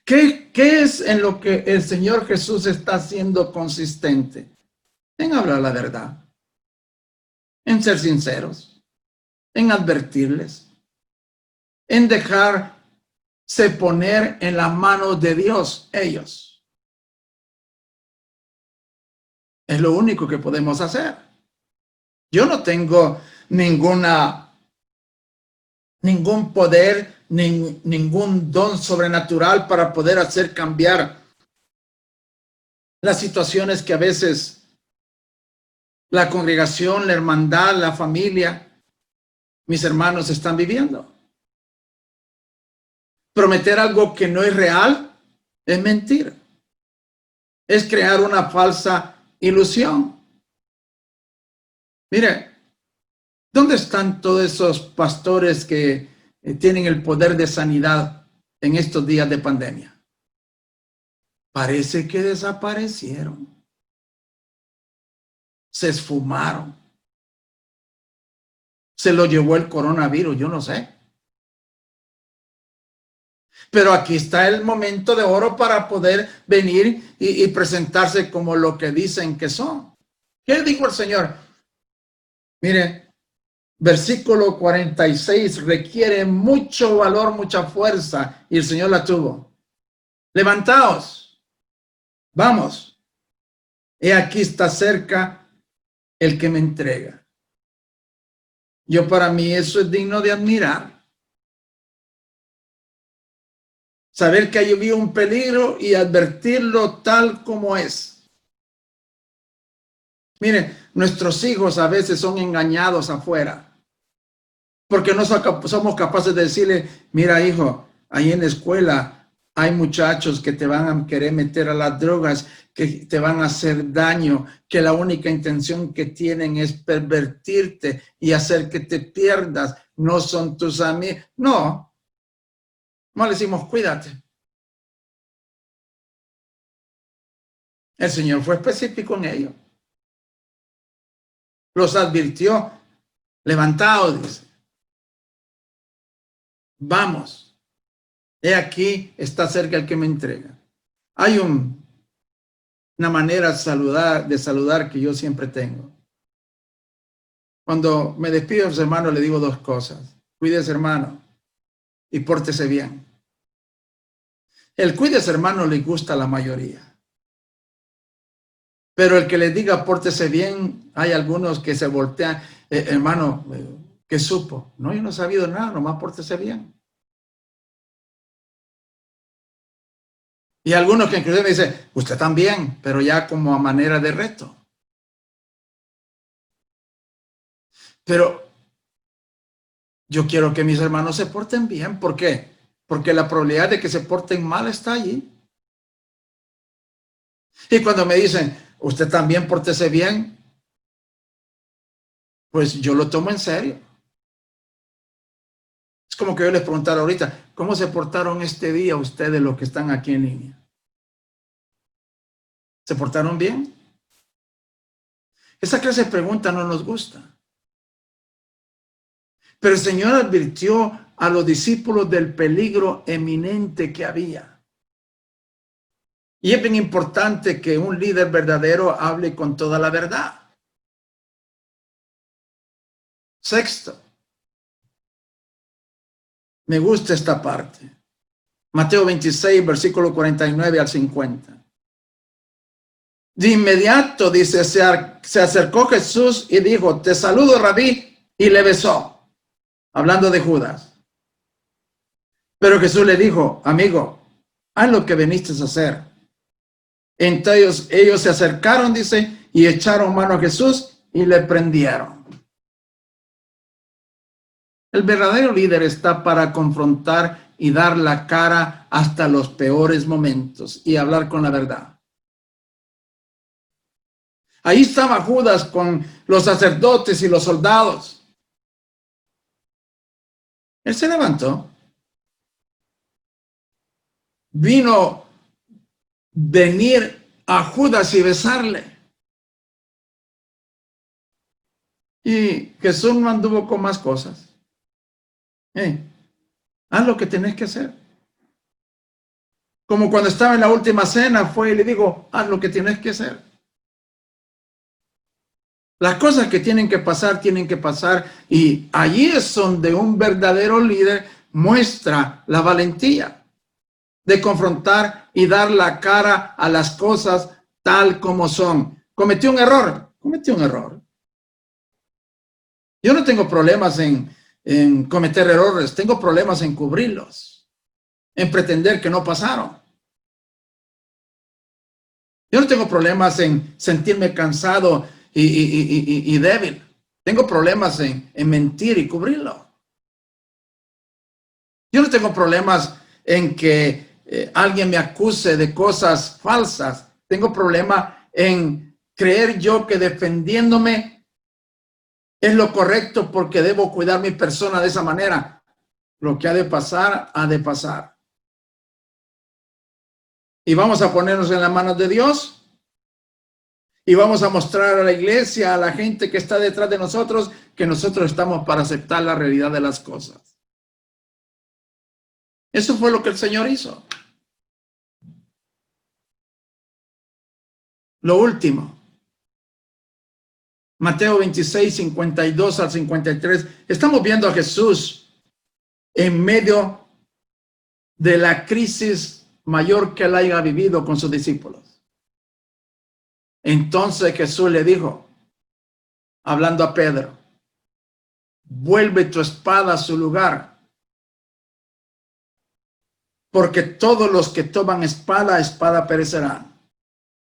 ¿Qué es en lo que el Señor Jesús está siendo consistente? En hablar la verdad, en ser sinceros, en advertirles, en dejarse poner en las manos de Dios ellos. Es lo único que podemos hacer. Yo no tengo ningún poder, ningún don sobrenatural para poder hacer cambiar las situaciones que a veces la congregación, la hermandad, la familia, mis hermanos están viviendo. Prometer algo que no es real es mentir. Es crear una falsa ilusión. Mire, ¿dónde están todos esos pastores que tienen el poder de sanidad en estos días de pandemia? Parece que desaparecieron. Se esfumaron. se lo llevó el coronavirus, yo no sé. Pero aquí está el momento de oro para poder venir y presentarse como lo que dicen que son. ¿Qué dijo el Señor? Mire, versículo 46 requiere mucho valor, mucha fuerza, y el Señor la tuvo. Levantaos, vamos. He aquí está cerca el que me entrega. Yo, para mí, eso es digno de admirar. Saber que hay había un peligro y advertirlo tal como es. Miren, nuestros hijos a veces son engañados afuera, porque no somos capaces de decirle, mira hijo, ahí en la escuela hay muchachos que te van a querer meter a las drogas, que te van a hacer daño, que la única intención que tienen es pervertirte y hacer que te pierdas, no son tus amigos. No le decimos, cuídate. El Señor fue específico en ello. Los advirtió, levantaos, dice. Vamos, he aquí, está cerca el que me entrega. Hay una manera de saludar que yo siempre tengo. Cuando me despido de los hermanos, le digo dos cosas. Cuídese, hermano, y pórtese bien. El cuídese, hermano, le gusta a la mayoría. Pero el que les diga pórtese bien, hay algunos que se voltean, hermano, ¿qué supo? No, yo no he sabido nada, nomás pórtese bien. Y algunos que inclusive me dicen, usted también, pero ya como a manera de reto. Pero yo quiero que mis hermanos se porten bien. ¿Por qué? Porque la probabilidad de que se porten mal está allí. Y cuando me dicen, usted también pórtese bien, pues yo lo tomo en serio. Es como que yo les preguntara ahorita, ¿cómo se portaron este día ustedes los que están aquí en línea? ¿Se portaron bien? Esa clase de pregunta no nos gusta. Pero el Señor advirtió a los discípulos del peligro eminente que había. Y es bien importante que un líder verdadero hable con toda la verdad. Sexto, me gusta esta parte. Mateo 26, versículo 49 al 50. De inmediato, dice, se acercó Jesús y dijo, te saludo, Rabí, y le besó. Hablando de Judas. Pero Jesús le dijo, amigo, haz lo que viniste a hacer. Entonces ellos se acercaron, dice, y echaron mano a Jesús y le prendieron. El verdadero líder está para confrontar y dar la cara hasta los peores momentos y hablar con la verdad. Ahí estaba Judas con los sacerdotes y los soldados. Él se levantó. Vino venir a Judas y besarle. Y Jesús no anduvo con más cosas. Haz lo que tenés que hacer. Como cuando estaba en la última cena, fue y le digo, haz lo que tienes que hacer. Las cosas que tienen que pasar, y allí es donde un verdadero líder muestra la valentía de confrontar y dar la cara a las cosas tal como son. ¿Cometió un error? Cometió un error. Yo no tengo problemas en cometer errores, tengo problemas en cubrirlos, en pretender que no pasaron. Yo no tengo problemas en sentirme cansado y débil. Tengo problemas en mentir y cubrirlo. Yo no tengo problemas en que alguien me acuse de cosas falsas. Tengo problema en creer yo que defendiéndome es lo correcto porque debo cuidar mi persona de esa manera. Lo que ha de pasar, ha de pasar. Y vamos a ponernos en las manos de Dios. Y vamos a mostrar a la iglesia, a la gente que está detrás de nosotros, que nosotros estamos para aceptar la realidad de las cosas. Eso fue lo que el Señor hizo. Lo último. Mateo 26, 52 al 53. Estamos viendo a Jesús en medio de la crisis mayor que él haya vivido con sus discípulos. Entonces Jesús le dijo, hablando a Pedro, vuelve tu espada a su lugar, porque todos los que toman espada perecerán.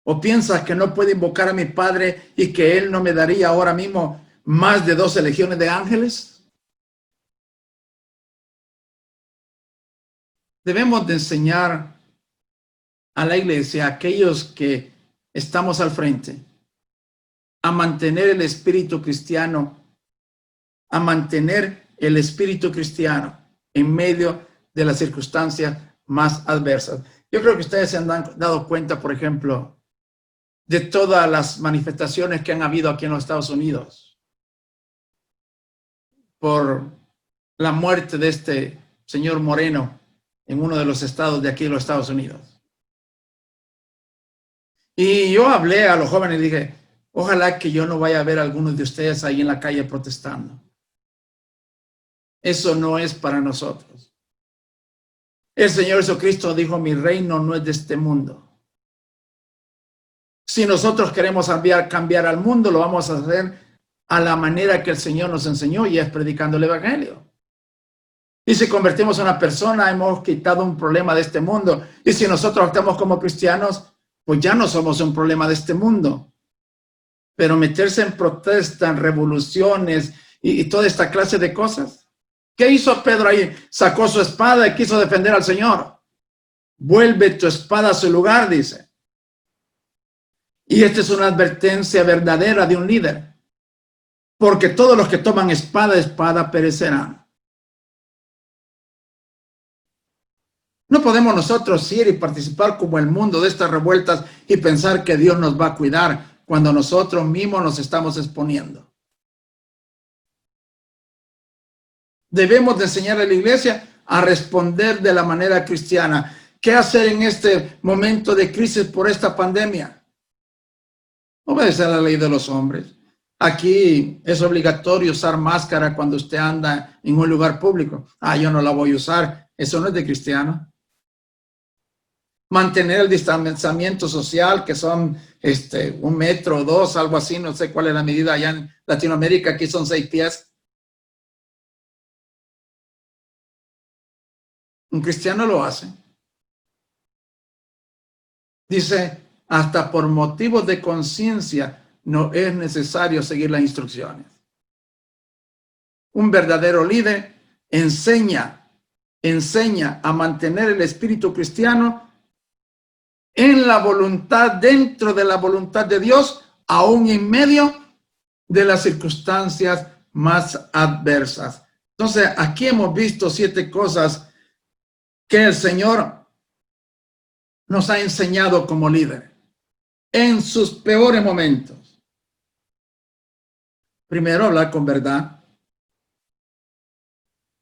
¿O piensas que no puedo invocar a mi Padre y que Él no me daría ahora mismo más de 12 legiones de ángeles? Debemos de enseñar a la iglesia, a aquellos que estamos al frente, a mantener el espíritu cristiano, en medio de las circunstancias más adversas. Yo creo que ustedes se han dado cuenta, por ejemplo, de todas las manifestaciones que han habido aquí en los Estados Unidos por la muerte de este señor Moreno en uno de los estados de aquí de los Estados Unidos. Y yo hablé a los jóvenes y dije, ojalá que yo no vaya a ver a algunos de ustedes ahí en la calle protestando. Eso no es para nosotros. El Señor Jesucristo dijo, mi reino no es de este mundo. Si nosotros queremos cambiar al mundo, lo vamos a hacer a la manera que el Señor nos enseñó, y es predicando el Evangelio. Y si convertimos a una persona, hemos quitado un problema de este mundo. Y si nosotros actuamos como cristianos, pues ya no somos un problema de este mundo. Pero meterse en protesta, en revoluciones y toda esta clase de cosas. ¿Qué hizo Pedro ahí? Sacó su espada y quiso defender al Señor. Vuelve tu espada a su lugar, dice. Y esta es una advertencia verdadera de un líder. Porque todos los que toman espada perecerán. No podemos nosotros ir y participar como el mundo de estas revueltas y pensar que Dios nos va a cuidar cuando nosotros mismos nos estamos exponiendo. Debemos de enseñar a la iglesia a responder de la manera cristiana. ¿Qué hacer en este momento de crisis por esta pandemia? Obedecer a la ley de los hombres. Aquí es obligatorio usar máscara cuando usted anda en un lugar público. Yo no la voy a usar. Eso no es de cristiano. Mantener el distanciamiento social, que son 1 metro o 2, algo así. No sé cuál es la medida allá en Latinoamérica. Aquí son 6 pies. Un cristiano lo hace. Dice, hasta por motivos de conciencia no es necesario seguir las instrucciones. Un verdadero líder enseña a mantener el espíritu cristiano en la voluntad, dentro de la voluntad de Dios, aún en medio de las circunstancias más adversas. Entonces, aquí hemos visto 7 cosas que el Señor nos ha enseñado como líder en sus peores momentos. Primero, hablar con verdad.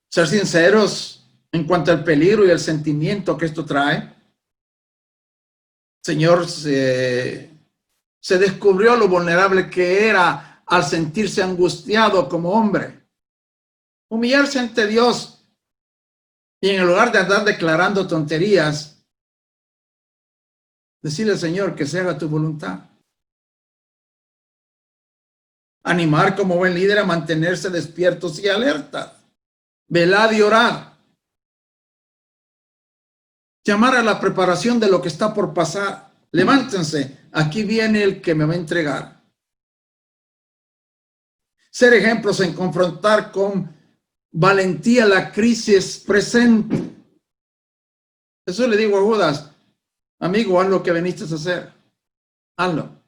Ser sinceros en cuanto al peligro y el sentimiento que esto trae. Señor se descubrió lo vulnerable que era al sentirse angustiado como hombre. Humillarse ante Dios y en lugar de andar declarando tonterías, decirle al Señor que se haga tu voluntad. Animar como buen líder a mantenerse despiertos y alertas. Velad y orad. Llamar a la preparación de lo que está por pasar. Levántense, aquí viene el que me va a entregar. Ser ejemplos en confrontar con valentía la crisis presente. Eso le digo a Judas, amigo, haz lo que viniste a hacer. Hazlo.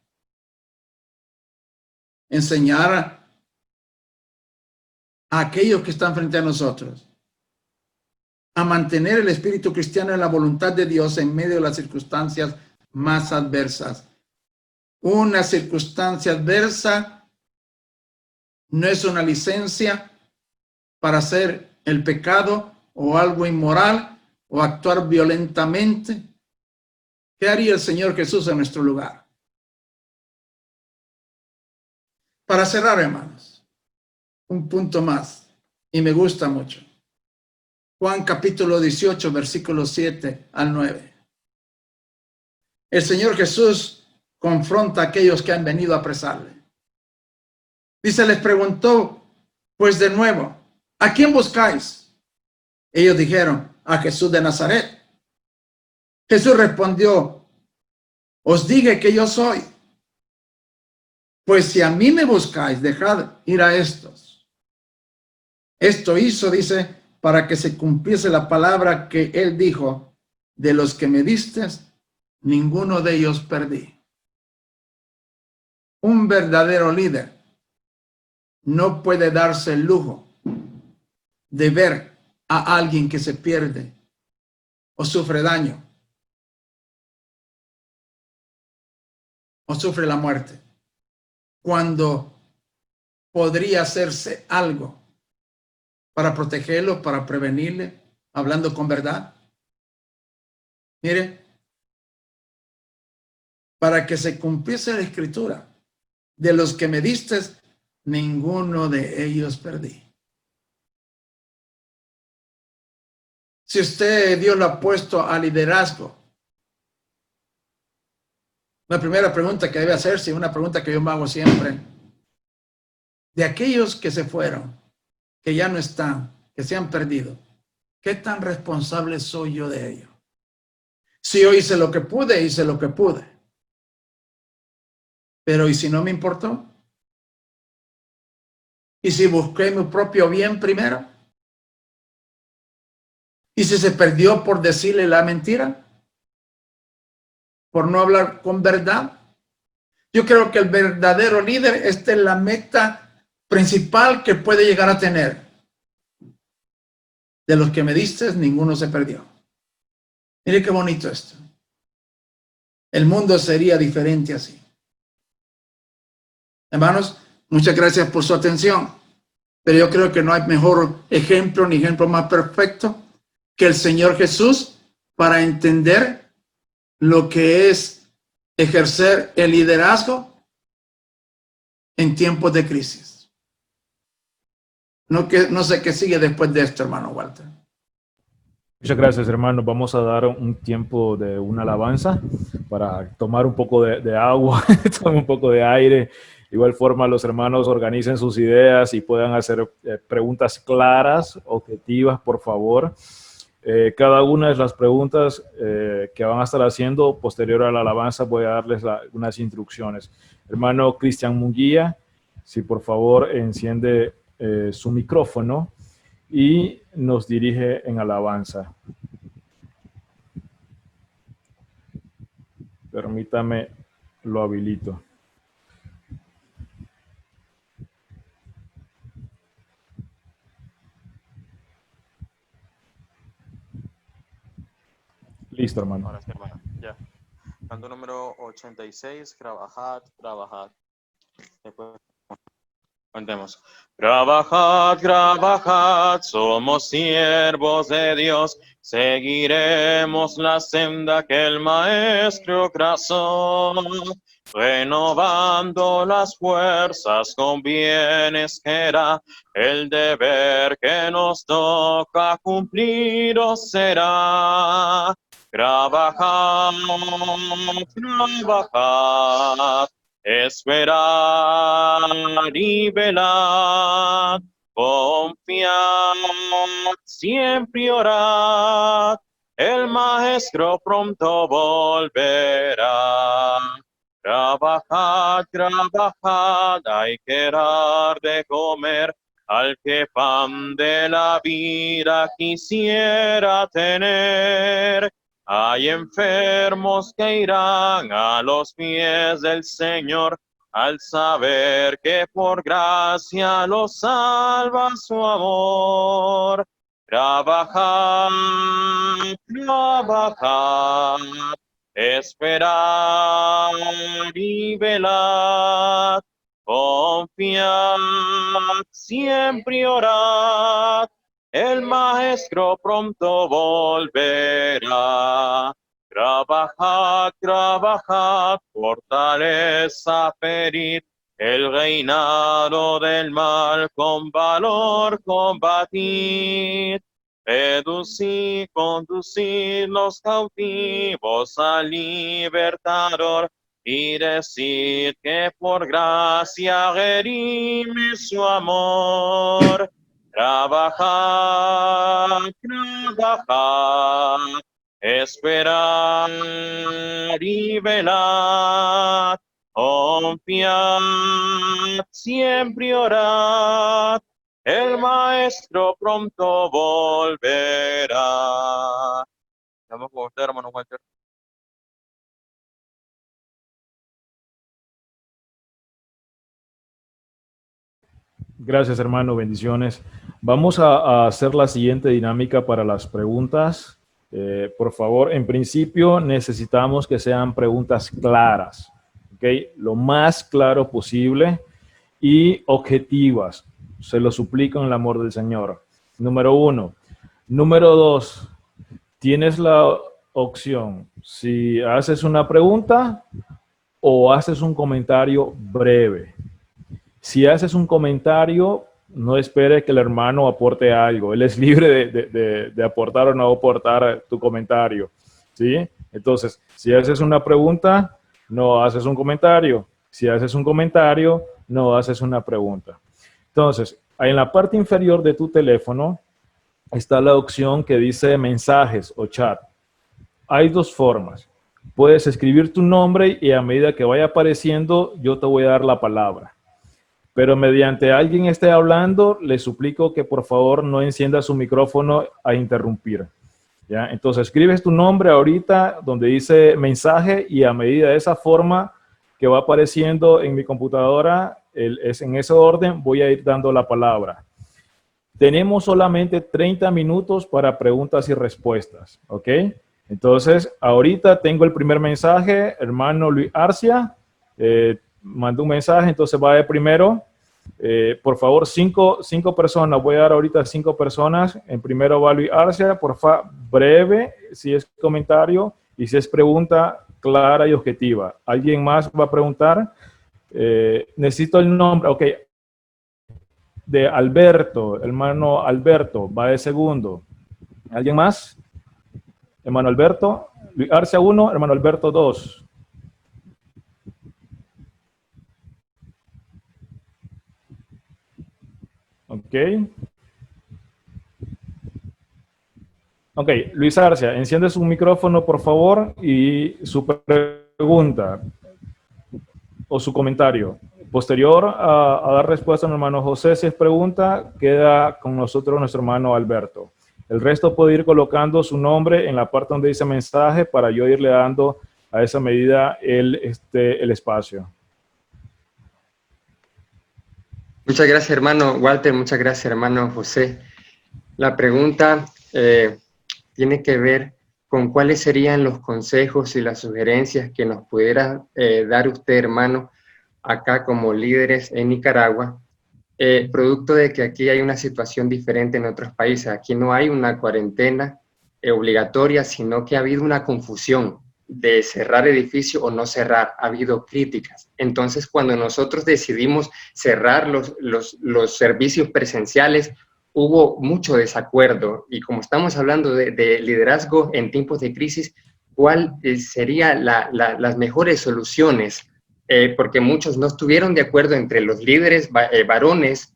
Enseñar a aquellos que están frente a nosotros a mantener el espíritu cristiano en la voluntad de Dios en medio de las circunstancias más adversas. Una circunstancia adversa no es una licencia para hacer el pecado o algo inmoral o actuar violentamente. ¿Qué haría el Señor Jesús en nuestro lugar? Para cerrar, hermanos, un punto más, y me gusta mucho. Juan capítulo 18, versículos 7 al 9. El Señor Jesús confronta a aquellos que han venido a apresarle. Dice, les preguntó, pues de nuevo, ¿a quién buscáis? Ellos dijeron, a Jesús de Nazaret. Jesús respondió, os dije que yo soy. Pues si a mí me buscáis, dejad ir a estos. Esto hizo, dice, para que se cumpliese la palabra que él dijo, de los que me diste, ninguno de ellos perdí. Un verdadero líder no puede darse el lujo de ver a alguien que se pierde o sufre daño o sufre la muerte, cuando podría hacerse algo para protegerlo, para prevenirle, hablando con verdad. Mire, para que se cumpliese la escritura, de los que me diste, ninguno de ellos perdí. Si usted, Dios lo ha puesto a liderazgo, la primera pregunta que debe hacerse, una pregunta que yo me hago siempre, de aquellos que se fueron, que ya no están, que se han perdido, ¿qué tan responsable soy yo de ello? Si yo hice lo que pude, hice lo que pude. Pero ¿y si no me importó? ¿Y si busqué mi propio bien primero? ¿Y si se perdió por decirle la mentira? ¿Por no hablar con verdad? Yo creo que el verdadero líder, esta es la meta principal que puede llegar a tener. De los que me diste, ninguno se perdió. Mire qué bonito esto. El mundo sería diferente así. Hermanos, muchas gracias por su atención. Pero yo creo que no hay mejor ejemplo ni ejemplo más perfecto que el Señor Jesús para entender lo que es ejercer el liderazgo en tiempos de crisis. No sé qué sigue después de esto, hermano Walter. Muchas gracias, hermano. Vamos a dar un tiempo de una alabanza para tomar un poco de agua, tomar un poco de aire. De igual forma, los hermanos organicen sus ideas y puedan hacer preguntas claras, objetivas, por favor. Cada una de las preguntas que van a estar haciendo posterior a la alabanza, voy a darles unas instrucciones. Hermano Cristian Munguía, si por favor enciende su micrófono y nos dirige en alabanza. Permítame, lo habilito. Listo, hermano. Ahora sí, hermano. Ya. Canto número 86, trabajad, trabajad. Después cantemos. Trabajad, trabajad, somos siervos de Dios, seguiremos la senda que el Maestro trazó, renovando las fuerzas con bienes que era el deber que nos toca cumplir o será. Trabajad, trabajad, esperad y velad, confiad, siempre orad, el Maestro pronto volverá. Trabajad, trabajad, hay que dar de comer al que pan de la vida quisiera tener. Hay enfermos que irán a los pies del Señor al saber que por gracia los salva su amor. Trabajad, trabajad, Esperad y velad, confiad, siempre y orad, el Maestro pronto volverá. Trabajad, trabajad, fortaleza perid, el reinado del mal con valor combatid. Reducid, conducid los cautivos al libertador, y decid que por gracia redime su amor. Trabajad, trabajad, esperad y velad, confiad, siempre orad, el Maestro pronto volverá. Estamos con usted, hermano Walter. Gracias, hermano. Bendiciones. Vamos a hacer la siguiente dinámica para las preguntas. Por favor, en principio necesitamos que sean preguntas claras, ¿ok? Lo más claro posible y objetivas. Se lo suplico en el amor del Señor. Número 1. Número 2. Tienes la opción. Si haces una pregunta o haces un comentario breve. Si haces un comentario, no esperes que el hermano aporte algo. Él es libre de aportar o no aportar tu comentario, ¿sí? Entonces, si haces una pregunta, no haces un comentario. Si haces un comentario, no haces una pregunta. Entonces, en la parte inferior de tu teléfono está la opción que dice mensajes o chat. Hay dos formas. Puedes escribir tu nombre y a medida que vaya apareciendo, yo te voy a dar la palabra. Pero mediante alguien esté hablando, le suplico que por favor no encienda su micrófono a interrumpir. ¿Ya? Entonces escribes tu nombre ahorita donde dice mensaje y a medida de esa forma que va apareciendo en mi computadora, es en ese orden, voy a ir dando la palabra. Tenemos solamente 30 minutos para preguntas y respuestas, ¿ok? Entonces, ahorita tengo el primer mensaje, hermano Luis Arcia, mandó un mensaje, entonces va de primero. Por favor, cinco personas, voy a dar ahorita 5 personas. En primero va Luis Arcia, por favor, breve, si es comentario y si es pregunta clara y objetiva. ¿Alguien más va a preguntar? Necesito el nombre, ok. De Alberto, hermano Alberto, va de segundo. ¿Alguien más? Hermano Alberto, Luis Arcia 1, hermano Alberto 2. Ok. Ok, Luis Arcia, enciende su micrófono, por favor, y su pregunta o su comentario. Posterior a dar respuesta a mi hermano José, si es pregunta, queda con nosotros nuestro hermano Alberto. El resto puede ir colocando su nombre en la parte donde dice mensaje para yo irle dando a esa medida el espacio. Muchas gracias, hermano Walter. Muchas gracias, hermano José. La pregunta tiene que ver con cuáles serían los consejos y las sugerencias que nos pudiera dar usted, hermano, acá como líderes en Nicaragua, producto de que aquí hay una situación diferente en otros países. Aquí no hay una cuarentena obligatoria, sino que ha habido una confusión de cerrar edificio o no cerrar, ha habido críticas. Entonces, cuando nosotros decidimos cerrar los servicios presenciales, hubo mucho desacuerdo. Y como estamos hablando de liderazgo en tiempos de crisis, ¿cuál serían las mejores soluciones? Porque muchos no estuvieron de acuerdo entre los líderes varones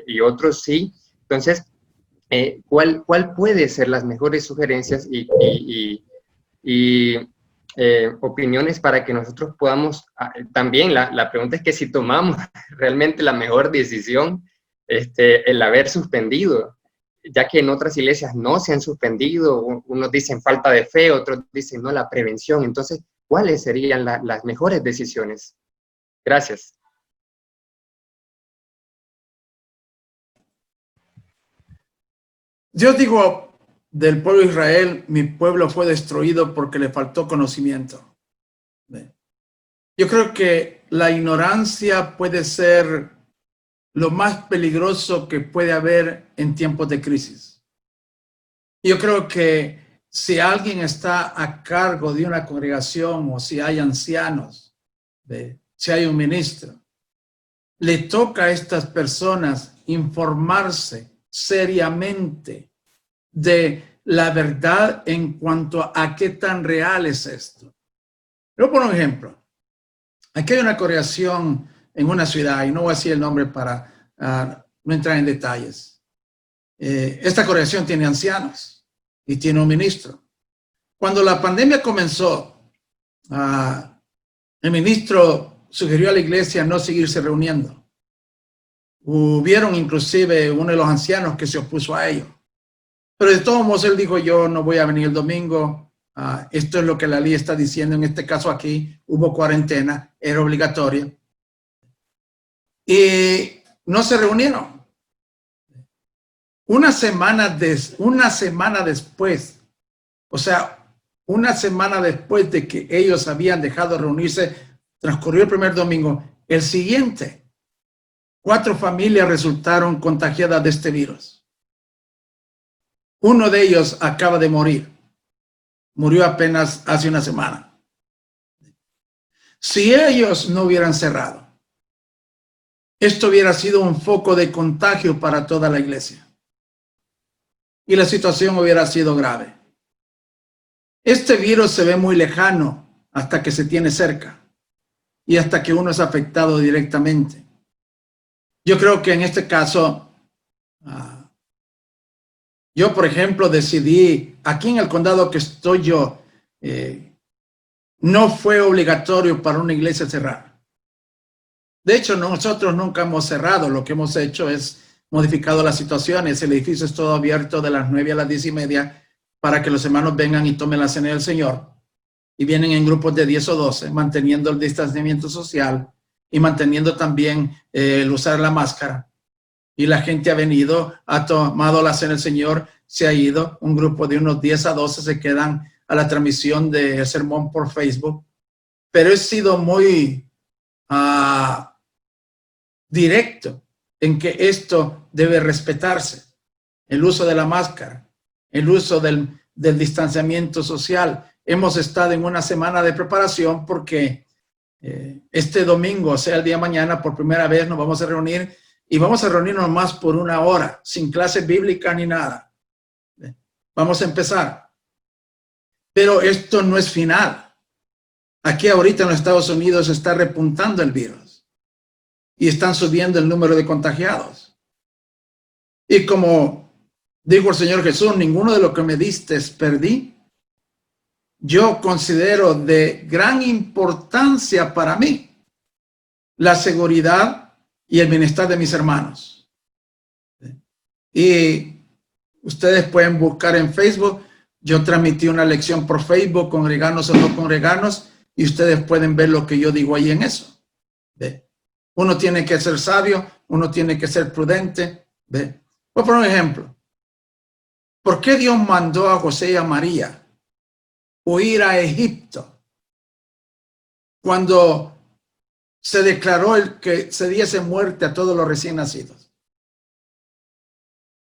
y otros sí. Entonces, ¿cuál puede ser las mejores sugerencias y opiniones para que nosotros podamos, también la pregunta es que si tomamos realmente la mejor decisión, el haber suspendido, ya que en otras iglesias no se han suspendido, unos dicen falta de fe, otros dicen no, la prevención. Entonces, ¿cuáles serían las mejores decisiones? Gracias. Yo digo, del pueblo de Israel, mi pueblo fue destruido porque le faltó conocimiento. Yo creo que la ignorancia puede ser lo más peligroso que puede haber en tiempos de crisis. Yo creo que si alguien está a cargo de una congregación o si hay ancianos, si hay un ministro, le toca a estas personas informarse seriamente de la verdad en cuanto a qué tan real es esto. Yo por un ejemplo, aquí hay una congregación en una ciudad, y no voy a decir el nombre para no entrar en detalles. Esta congregación tiene ancianos y tiene un ministro. Cuando la pandemia comenzó, el ministro sugirió a la iglesia no seguirse reuniendo. Hubieron inclusive uno de los ancianos que se opuso a ello. Pero de todos modos él dijo, yo no voy a venir el domingo. Esto es lo que la ley está diciendo. En este caso aquí hubo cuarentena, era obligatoria. Y no se reunieron. Una semana después, o sea, una semana después de que ellos habían dejado de reunirse, transcurrió el primer domingo. El siguiente, 4 familias resultaron contagiadas de este virus. Uno de ellos acaba de morir. Murió apenas hace una semana. Si ellos no hubieran cerrado, esto hubiera sido un foco de contagio para toda la iglesia. Y la situación hubiera sido grave. Este virus se ve muy lejano hasta que se tiene cerca y hasta que uno es afectado directamente. Yo creo que en este caso, yo, por ejemplo, decidí, aquí en el condado que estoy yo, no fue obligatorio para una iglesia cerrar. De hecho, nosotros nunca hemos cerrado. Lo que hemos hecho es modificado las situaciones. El edificio es todo abierto de las 9 a las 10:30 para que los hermanos vengan y tomen la cena del Señor. Y vienen en grupos de 10 o 12, manteniendo el distanciamiento social y manteniendo también el usar la máscara. Y la gente ha venido, ha tomado la cena del Señor, se ha ido. Un grupo de unos 10 a 12 se quedan a la transmisión del sermón por Facebook. Pero he sido muy directo en que esto debe respetarse. El uso de la máscara, el uso del distanciamiento social. Hemos estado en una semana de preparación porque este domingo, o sea, el día de mañana, por primera vez nos vamos a reunir y vamos a reunirnos más por 1 hora, sin clase bíblica ni nada. Vamos a empezar. Pero esto no es final. Aquí ahorita en los Estados Unidos está repuntando el virus y están subiendo el número de contagiados. Y como dijo el Señor Jesús, ninguno de lo que me diste perdí. Yo considero de gran importancia para mí la seguridad y el bienestar de mis hermanos. Y ustedes pueden buscar en Facebook. Yo transmití una lección por Facebook, congreganos o no congreganos, y ustedes pueden ver lo que yo digo ahí en eso. Uno tiene que ser sabio, uno tiene que ser prudente. Voy a poner un ejemplo. ¿Por qué Dios mandó a José y a María huir a Egipto cuando se declaró que se diese muerte a todos los recién nacidos?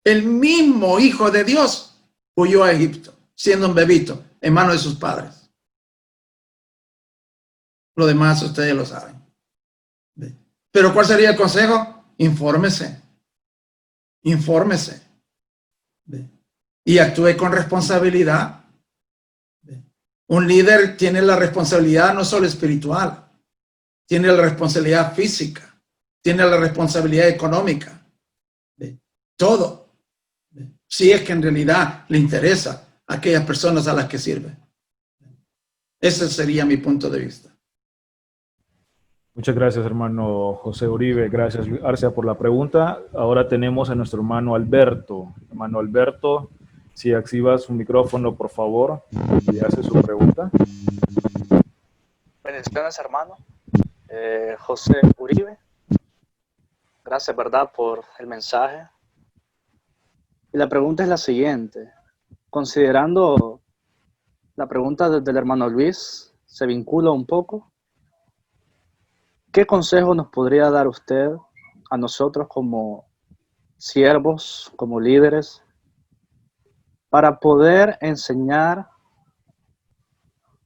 El mismo Hijo de Dios huyó a Egipto, siendo un bebito, en manos de sus padres. Lo demás ustedes lo saben. Pero ¿cuál sería el consejo? Infórmese. Infórmese. Y actúe con responsabilidad. Un líder tiene la responsabilidad no solo espiritual, tiene la responsabilidad física, tiene la responsabilidad económica, todo. Si es que en realidad le interesa a aquellas personas a las que sirve. Ese sería mi punto de vista. Muchas gracias, hermano José Uribe. Gracias, Arcia, por la pregunta. Ahora tenemos a nuestro hermano Alberto. Hermano Alberto, si activa su micrófono, por favor, y hace su pregunta. Bendiciones, hermano. José Uribe. Gracias, ¿verdad?, por el mensaje. Y la pregunta es la siguiente. considerando la pregunta del hermano Luis, se vincula un poco. ¿Qué consejo nos podría dar usted a nosotros como siervos, como líderes, para poder enseñar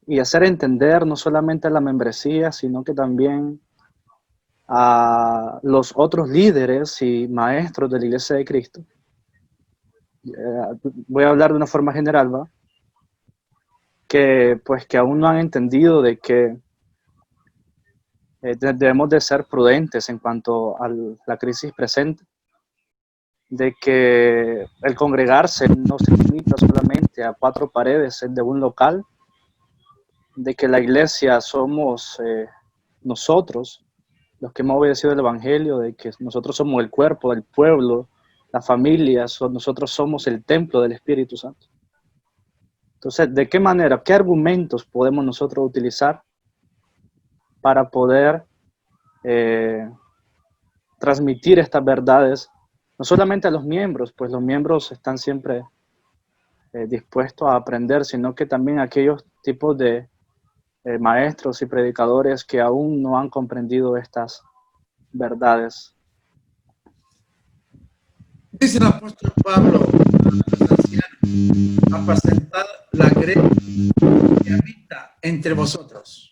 y hacer entender no solamente a la membresía, sino que también a los otros líderes y maestros de la Iglesia de Cristo? Voy a hablar de una forma general, ¿va? Que aún no han entendido de que debemos de ser prudentes en cuanto a la crisis presente, de que el congregarse no se limita solamente a 4 paredes de un local, de que la iglesia somos nosotros, los que hemos obedecido el Evangelio, de que nosotros somos el cuerpo del pueblo, la familia, nosotros somos el templo del Espíritu Santo. Entonces, ¿de qué manera, qué argumentos podemos nosotros utilizar para poder transmitir estas verdades, no solamente a los miembros, pues los miembros están siempre dispuestos a aprender, sino que también a aquellos tipos de maestros y predicadores que aún no han comprendido estas verdades? Dice el apóstol Pablo a los ancianos: apacentad la grey que habita entre vosotros.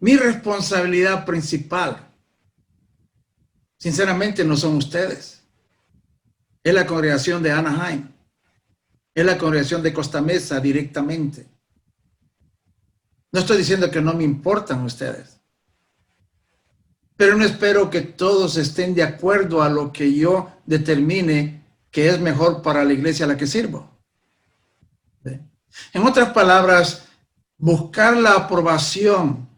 Mi responsabilidad principal, sinceramente, no son ustedes. Es la congregación de Anaheim. Es la congregación de Costa Mesa directamente. No estoy diciendo que no me importan ustedes, pero no espero que todos estén de acuerdo a lo que yo determine que es mejor para la iglesia a la que sirvo. En otras palabras, buscar la aprobación,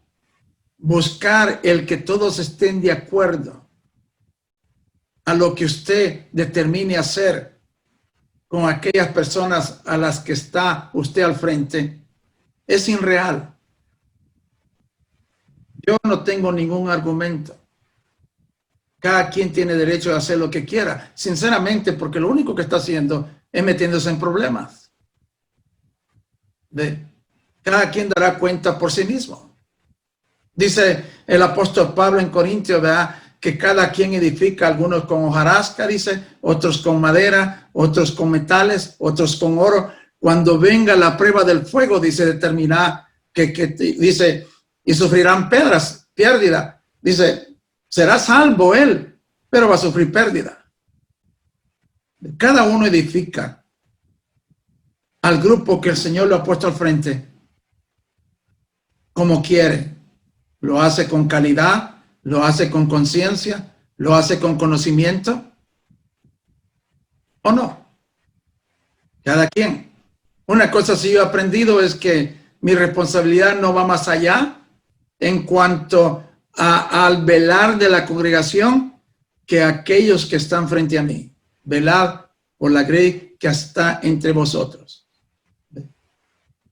buscar el que todos estén de acuerdo a lo que usted determine hacer con aquellas personas a las que está usted al frente, es irreal. Yo no tengo ningún argumento. Cada quien tiene derecho a hacer lo que quiera, sinceramente, porque lo único que está haciendo es metiéndose en problemas. Cada quien dará cuenta por sí mismo. Dice el apóstol Pablo en Corintios, ¿verdad?, que cada quien edifica, algunos con hojarasca, dice, otros con madera, otros con metales, otros con oro. Cuando venga la prueba del fuego, dice, determinar dice, y sufrirán pérdida. Dice, será salvo él, pero va a sufrir pérdida. Cada uno edifica al grupo que el Señor lo ha puesto al frente como quiere. Lo hace con calidad, lo hace con conciencia, lo hace con conocimiento, ¿o no? Cada quien. Una cosa sí yo he aprendido es que mi responsabilidad no va más allá en cuanto al velar de la congregación que aquellos que están frente a mí. Velar por la grey que está entre vosotros.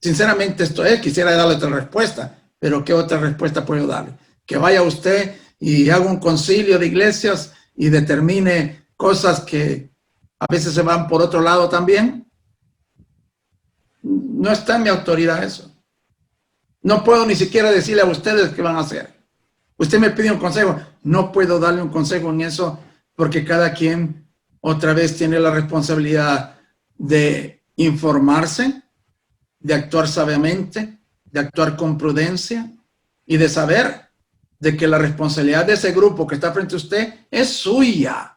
Sinceramente esto es, quisiera darle otra respuesta, pero ¿qué otra respuesta puedo darle? Que vaya usted y haga un concilio de iglesias y determine cosas que a veces se van por otro lado también. No está en mi autoridad eso. No puedo ni siquiera decirle a ustedes qué van a hacer. Usted me pide un consejo. No puedo darle un consejo en eso porque cada quien otra vez tiene la responsabilidad de informarse, de actuar sabiamente, de actuar con prudencia y de saber de que la responsabilidad de ese grupo que está frente a usted es suya,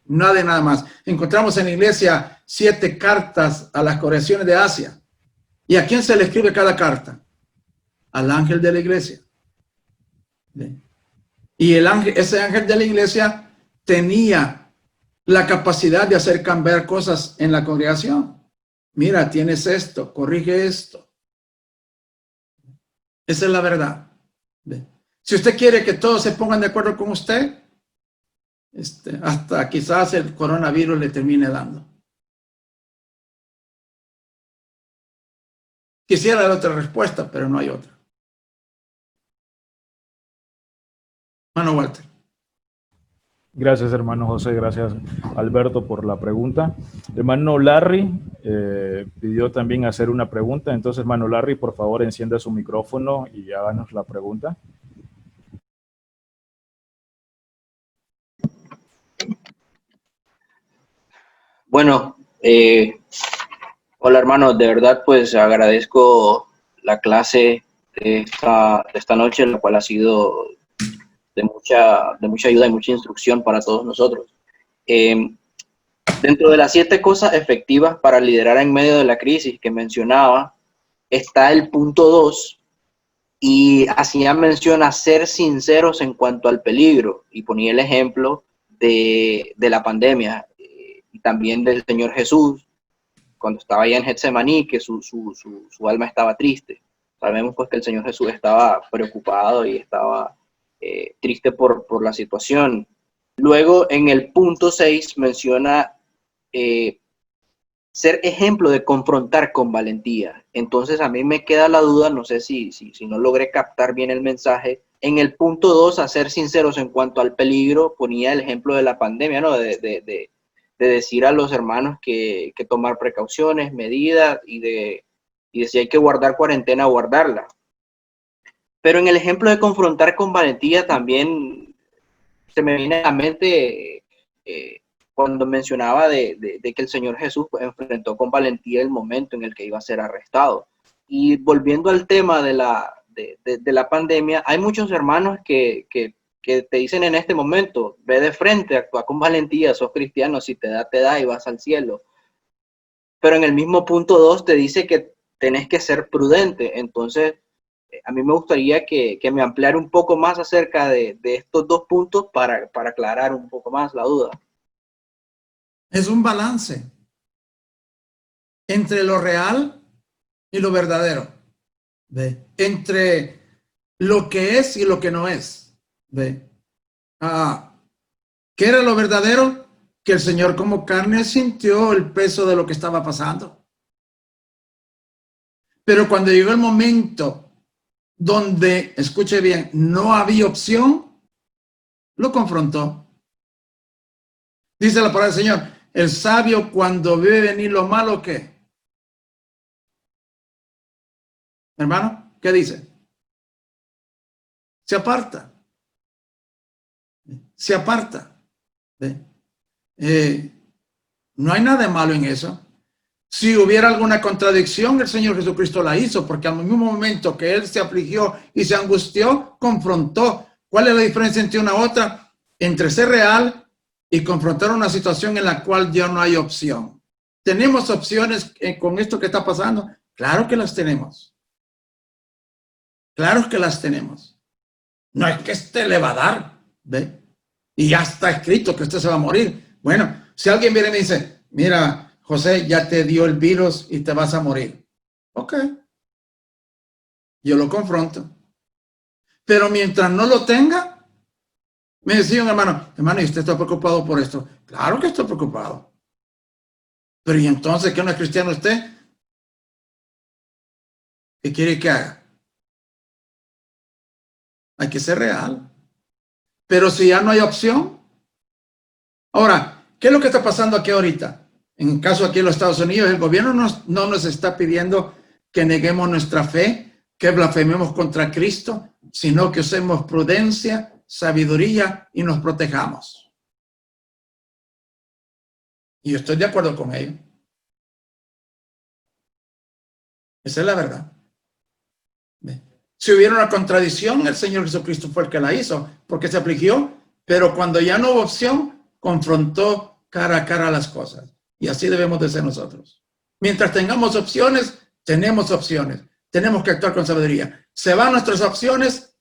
no de nada más. Encontramos en la iglesia 7 cartas a las congregaciones de Asia. ¿Y a quién se le escribe cada carta? Al ángel de la iglesia. Y ese ángel de la iglesia tenía la capacidad de hacer cambiar cosas en la congregación. Mira, tienes esto, corrige esto. Esa es la verdad. Si usted quiere que todos se pongan de acuerdo con usted, hasta quizás el coronavirus le termine dando. Quisiera dar otra respuesta, pero no hay otra. Hermano Walter. Gracias, hermano José, gracias, Alberto, por la pregunta. Hermano Larry pidió también hacer una pregunta. Entonces, hermano Larry, por favor, encienda su micrófono y háganos la pregunta. Bueno, hola hermanos, de verdad pues agradezco la clase de esta noche, la cual ha sido de mucha ayuda y mucha instrucción para todos nosotros. Dentro de las 7 cosas efectivas para liderar en medio de la crisis que mencionaba, está el punto 2, y hacía mención a ser sinceros en cuanto al peligro, y ponía el ejemplo de la pandemia, y también del Señor Jesús, cuando estaba allá en Getsemaní, que su alma estaba triste. Sabemos pues que el Señor Jesús estaba preocupado y estaba triste por la situación. Luego, en el punto 6, menciona ser ejemplo de confrontar con valentía. Entonces, a mí me queda la duda, no sé si no logré captar bien el mensaje. En el punto 2, a ser sinceros en cuanto al peligro, ponía el ejemplo de la pandemia, ¿no? De decir a los hermanos que tomar precauciones, medidas, y de si hay que guardar cuarentena, guardarla. Pero en el ejemplo de confrontar con valentía también se me viene a la mente cuando mencionaba de que el Señor Jesús enfrentó con valentía el momento en el que iba a ser arrestado. Y volviendo al tema de la pandemia, hay muchos hermanos que te dicen en este momento: ve de frente, actúa con valentía, sos cristiano, si te da y vas al cielo. Pero en el mismo punto 2 te dice que tenés que ser prudente. Entonces, a mí me gustaría que me ampliara un poco más acerca de estos 2 puntos para aclarar un poco más la duda. Es un balance entre lo real y lo verdadero, ¿ve? Entre lo que es y lo que no es, ¿ve? ¿Qué era lo verdadero? Que el Señor como carne sintió el peso de lo que estaba pasando. Pero cuando llegó el momento donde, escuche bien, no había opción, lo confrontó. Dice la palabra del Señor: el sabio, cuando ve venir lo malo, ¿qué? Hermano, ¿qué dice? Se aparta. Se aparta. No hay nada de malo en eso. Si hubiera alguna contradicción, el Señor Jesucristo la hizo, porque al mismo momento que Él se afligió y se angustió, confrontó. ¿Cuál es la diferencia entre una u otra? Entre ser real y confrontar una situación en la cual ya no hay opción. ¿Tenemos opciones con esto que está pasando? Claro que las tenemos. Claro que las tenemos. No es que este le va a dar, ¿ve? Y ya está escrito que usted se va a morir. Bueno, si alguien viene y me dice: mira, José, ya te dio el virus y te vas a morir. Ok. Yo lo confronto. Pero mientras no lo tenga, me decía un hermano: ¿y usted está preocupado por esto? Claro que estoy preocupado. Pero ¿y entonces qué no es cristiano usted? ¿Qué quiere que haga? Hay que ser real. Pero si ya no hay opción. Ahora, ¿qué es lo que está pasando aquí ahorita? En el caso aquí en los Estados Unidos, el gobierno no nos está pidiendo que neguemos nuestra fe, que blasfememos contra Cristo, sino que usemos prudencia, sabiduría y nos protejamos. Y yo estoy de acuerdo con ello. Esa es la verdad. Si hubiera una contradicción, el Señor Jesucristo fue el que la hizo, porque se afligió, pero cuando ya no hubo opción, confrontó cara a cara las cosas. Y así debemos de ser nosotros. Mientras tengamos opciones, tenemos opciones. Tenemos que actuar con sabiduría. Se van nuestras opciones,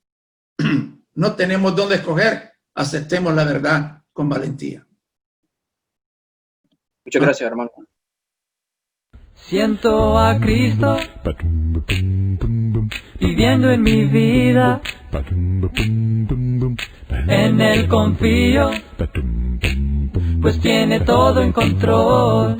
no tenemos dónde escoger, aceptemos la verdad con valentía. Muchas gracias, hermano. Siento a Cristo viviendo en mi vida, en Él confío, pues tiene todo en control.